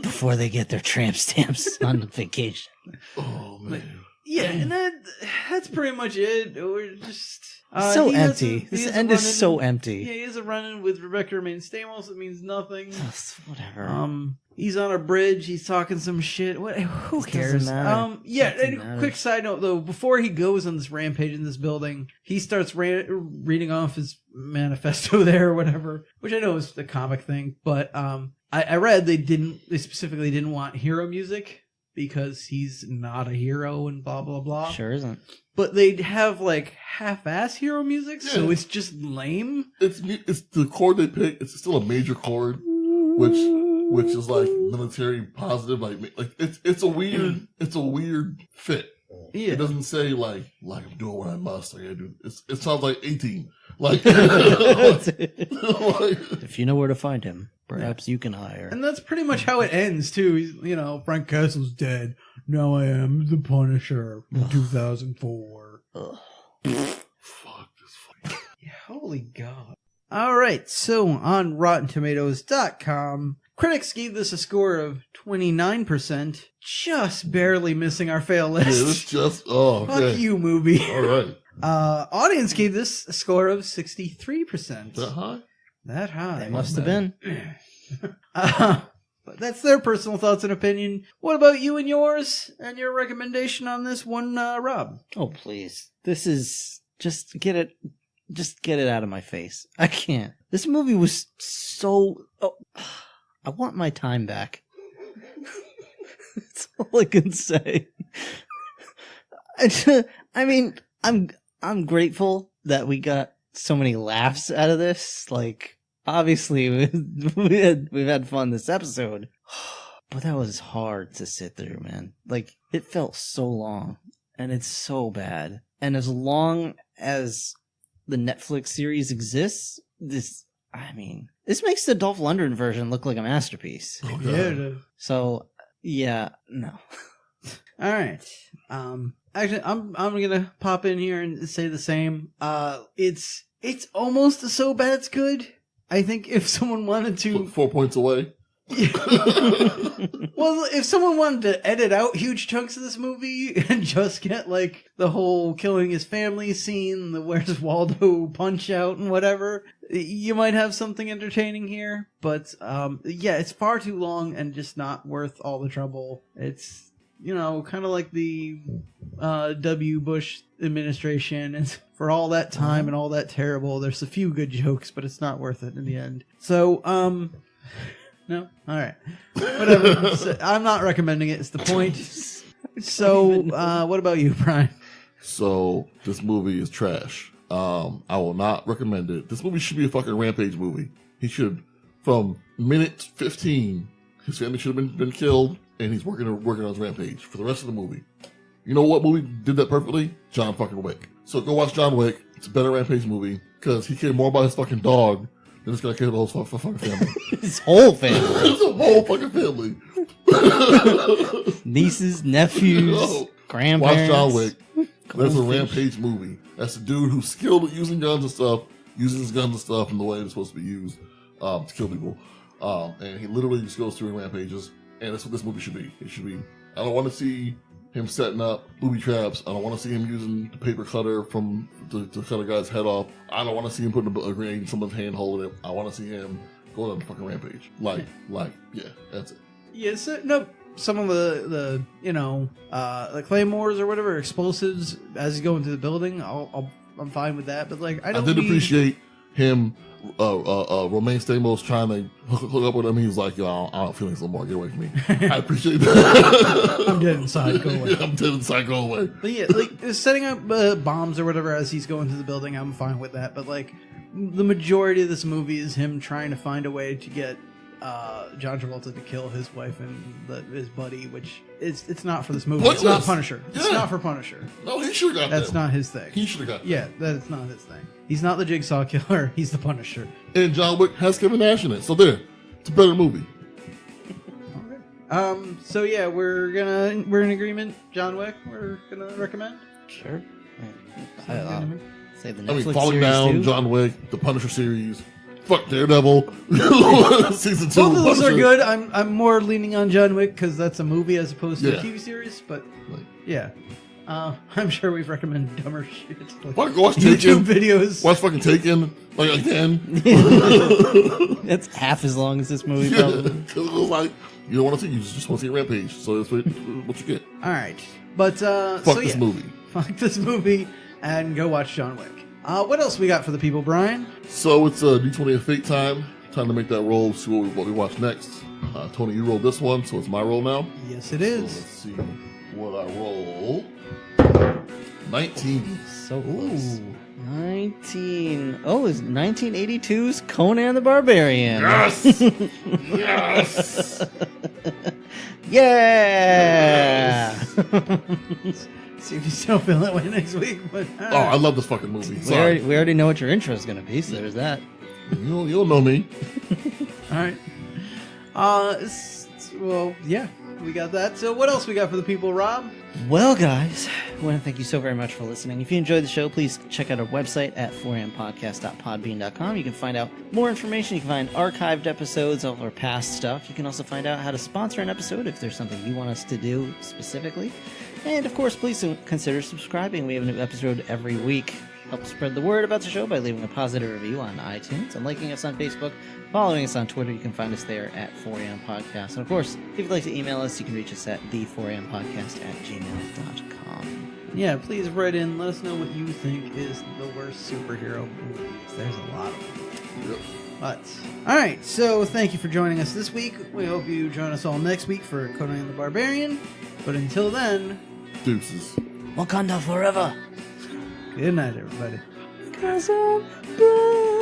before they get their tramp stamps on vacation. Oh, man. Yeah, and that's pretty much it. We're just... So he has empty. a- This he has a end is run-in- so Yeah, empty. he has a run-in with Rebecca Romaine Stamos. It means nothing. Whatever. He's on a bridge. He's talking some shit. What? Who This cares? doesn't matter. Yeah. Nothing And matters. quick side note though, before he goes on this rampage in this building, he starts reading off his manifesto there or whatever, which I know is the comic thing, but I read they specifically didn't want hero music because he's not a hero and blah blah blah. Sure isn't. But they'd have like half-ass hero music, so Yeah. it's just lame. It's the chord they pick. It's still a major chord, which is like military positive. Like it's a weird fit. Yeah. It doesn't say like I'm doing what I must. Like I do. It sounds like 18. Like, If you know where to find him, perhaps you can hire. And that's pretty much how it ends too. He's, Frank Castle's dead. Now I am the Punisher in 2004. fuck this. Yeah, holy God. All right, so on RottenTomatoes.com, critics gave this a score of 29%, just barely missing our fail Yeah, list. it's just Fuck okay. you, movie. All right. Audience gave this a score of 63%. That high? That high. They must have been. But that's their personal thoughts and opinion. What about you and yours and your recommendation on this one, Rob? Oh, please. This is just get it out of my face. I can't. This movie was so. Oh, I want my time back. That's all I can say. I mean, I'm grateful that we got so many laughs out of this. Like, obviously, we've had fun this episode, but that was hard to sit through, man. Like, it felt so long, and it's so bad. And as long as the Netflix series exists, this makes the Dolph Lundgren version look like a masterpiece. Oh, God. Yeah. So, yeah, no. All right. Actually, I'm gonna pop in here and say the same. It's almost so bad it's good. I think if someone wanted to, 4 points away. well, if someone wanted to edit out huge chunks of this movie and just get like the whole killing his family scene, the Where's Waldo punch out and whatever, you might have something entertaining here. But yeah, it's far too long and just not worth all the trouble. It's kind of like the W. Bush administration, and for all that time and all that terrible, there's a few good jokes, but it's not worth it in the end. So, no? All right. Whatever. So, I'm not recommending it, is the point. So, what about you, Brian? So this movie is trash. I will not recommend it. This movie should be a fucking Rampage movie. He should, from minute 15, his family should have been killed, and he's working on his rampage for the rest of the movie. You know what movie did that perfectly? John fucking Wick. So go watch John Wick. It's a better Rampage movie because he cared more about his fucking dog than this guy cared about his fucking family. His whole family. It's a whole fucking family. Nieces, nephews, No. grandparents. Watch John Wick. That's a Goldfish. Rampage movie. That's a dude who's skilled at using guns and stuff, using his guns and stuff in the way it's supposed to be used to kill people. And he literally just goes through rampages. And that's what this movie should be. It should be. I don't want to see him setting up booby traps. I don't want to see him using the paper cutter to cut a guy's head off. I don't want to see him putting a grenade in someone's hand holding it. I want to see him going on the fucking rampage. Yeah, that's it. Yes, no. Some of the claymores or whatever explosives as he's going through the building, I'm fine with that. But like, I did appreciate him. Romaine Stamos trying to hook up with him. He was like, "Yo, I don't feel this no more. Get away from me." I appreciate that. I'm dead inside. Go away. Yeah, I'm dead inside. Go away. But yeah, like setting up bombs or whatever as he's going through the building, I'm fine with that. But like, the majority of this movie is him trying to find a way to get John Travolta to kill his wife and his buddy, which it's not for this movie. It's not Pointless. Punisher. It's Yeah. not for Punisher. No, he should have got That's them. not his thing. He should have got them. Yeah, that's not his thing. He's not the Jigsaw Killer. He's the Punisher. And John Wick has Kevin Nash in it. So there. It's a better movie. So yeah, we're in agreement. John Wick, we're gonna recommend. Sure. I'll say the Netflix I mean, Falling series Down, too. John Wick, the Punisher series. Fuck Daredevil. Season 2. Both of those are Punisher. good. I'm more leaning on John Wick because that's a movie as opposed to Yeah. a TV series. But Like, yeah, I'm sure we've recommended dumber shit. Like Fuck, watch YouTube Taken. videos. Watch fucking Taken. Like, again. That's half as long as this movie, Yeah. probably. It was like, you don't want to see, you just want to see Rampage. So that's what you get. All right. But, Fuck this movie. Fuck this movie and go watch John Wick. What else we got for the people, Brian? So it's D20 of Fate time. Time to make that roll, see what we watch next. Tony, you rolled this one, so it's my roll now. Yes, it So is. let's see what I roll. 19. So close. 19. Oh, it's 1982's Conan the Barbarian. Yes! Yes! Yeah! See if you still feel that way next week. But Oh, I love this fucking movie. we Sorry. already know what your intro is going to be, so there's that. You'll know me. all right. Well, yeah, we got that. So what else we got for the people, Rob? Well, guys, I want to thank you so very much for listening. If you enjoyed the show, please check out our website at 4ampodcast.podbean.com. You can find out more information. You can find archived episodes of our past stuff. You can also find out how to sponsor an episode if there's something you want us to do specifically. And, of course, please consider subscribing. We have a new episode every week. Help spread the word about the shoshow by leaving a positive review on iTunes and liking us on Facebook, following us on Twitter. You can find us there at 4am Podcast. And of course, if you'd like to email us, you can reach us at the4ampodcast@gmail.com. Yeah, please write in. Let us know what you think is the worst superhero movies. There's a lot of them. Yep. But, all right, so thank you for joining us this week. We hope you join us all next week for Conan the Barbarian. But until then, Deuces. Wakanda forever! good night, everybody. 'Cause I'm black.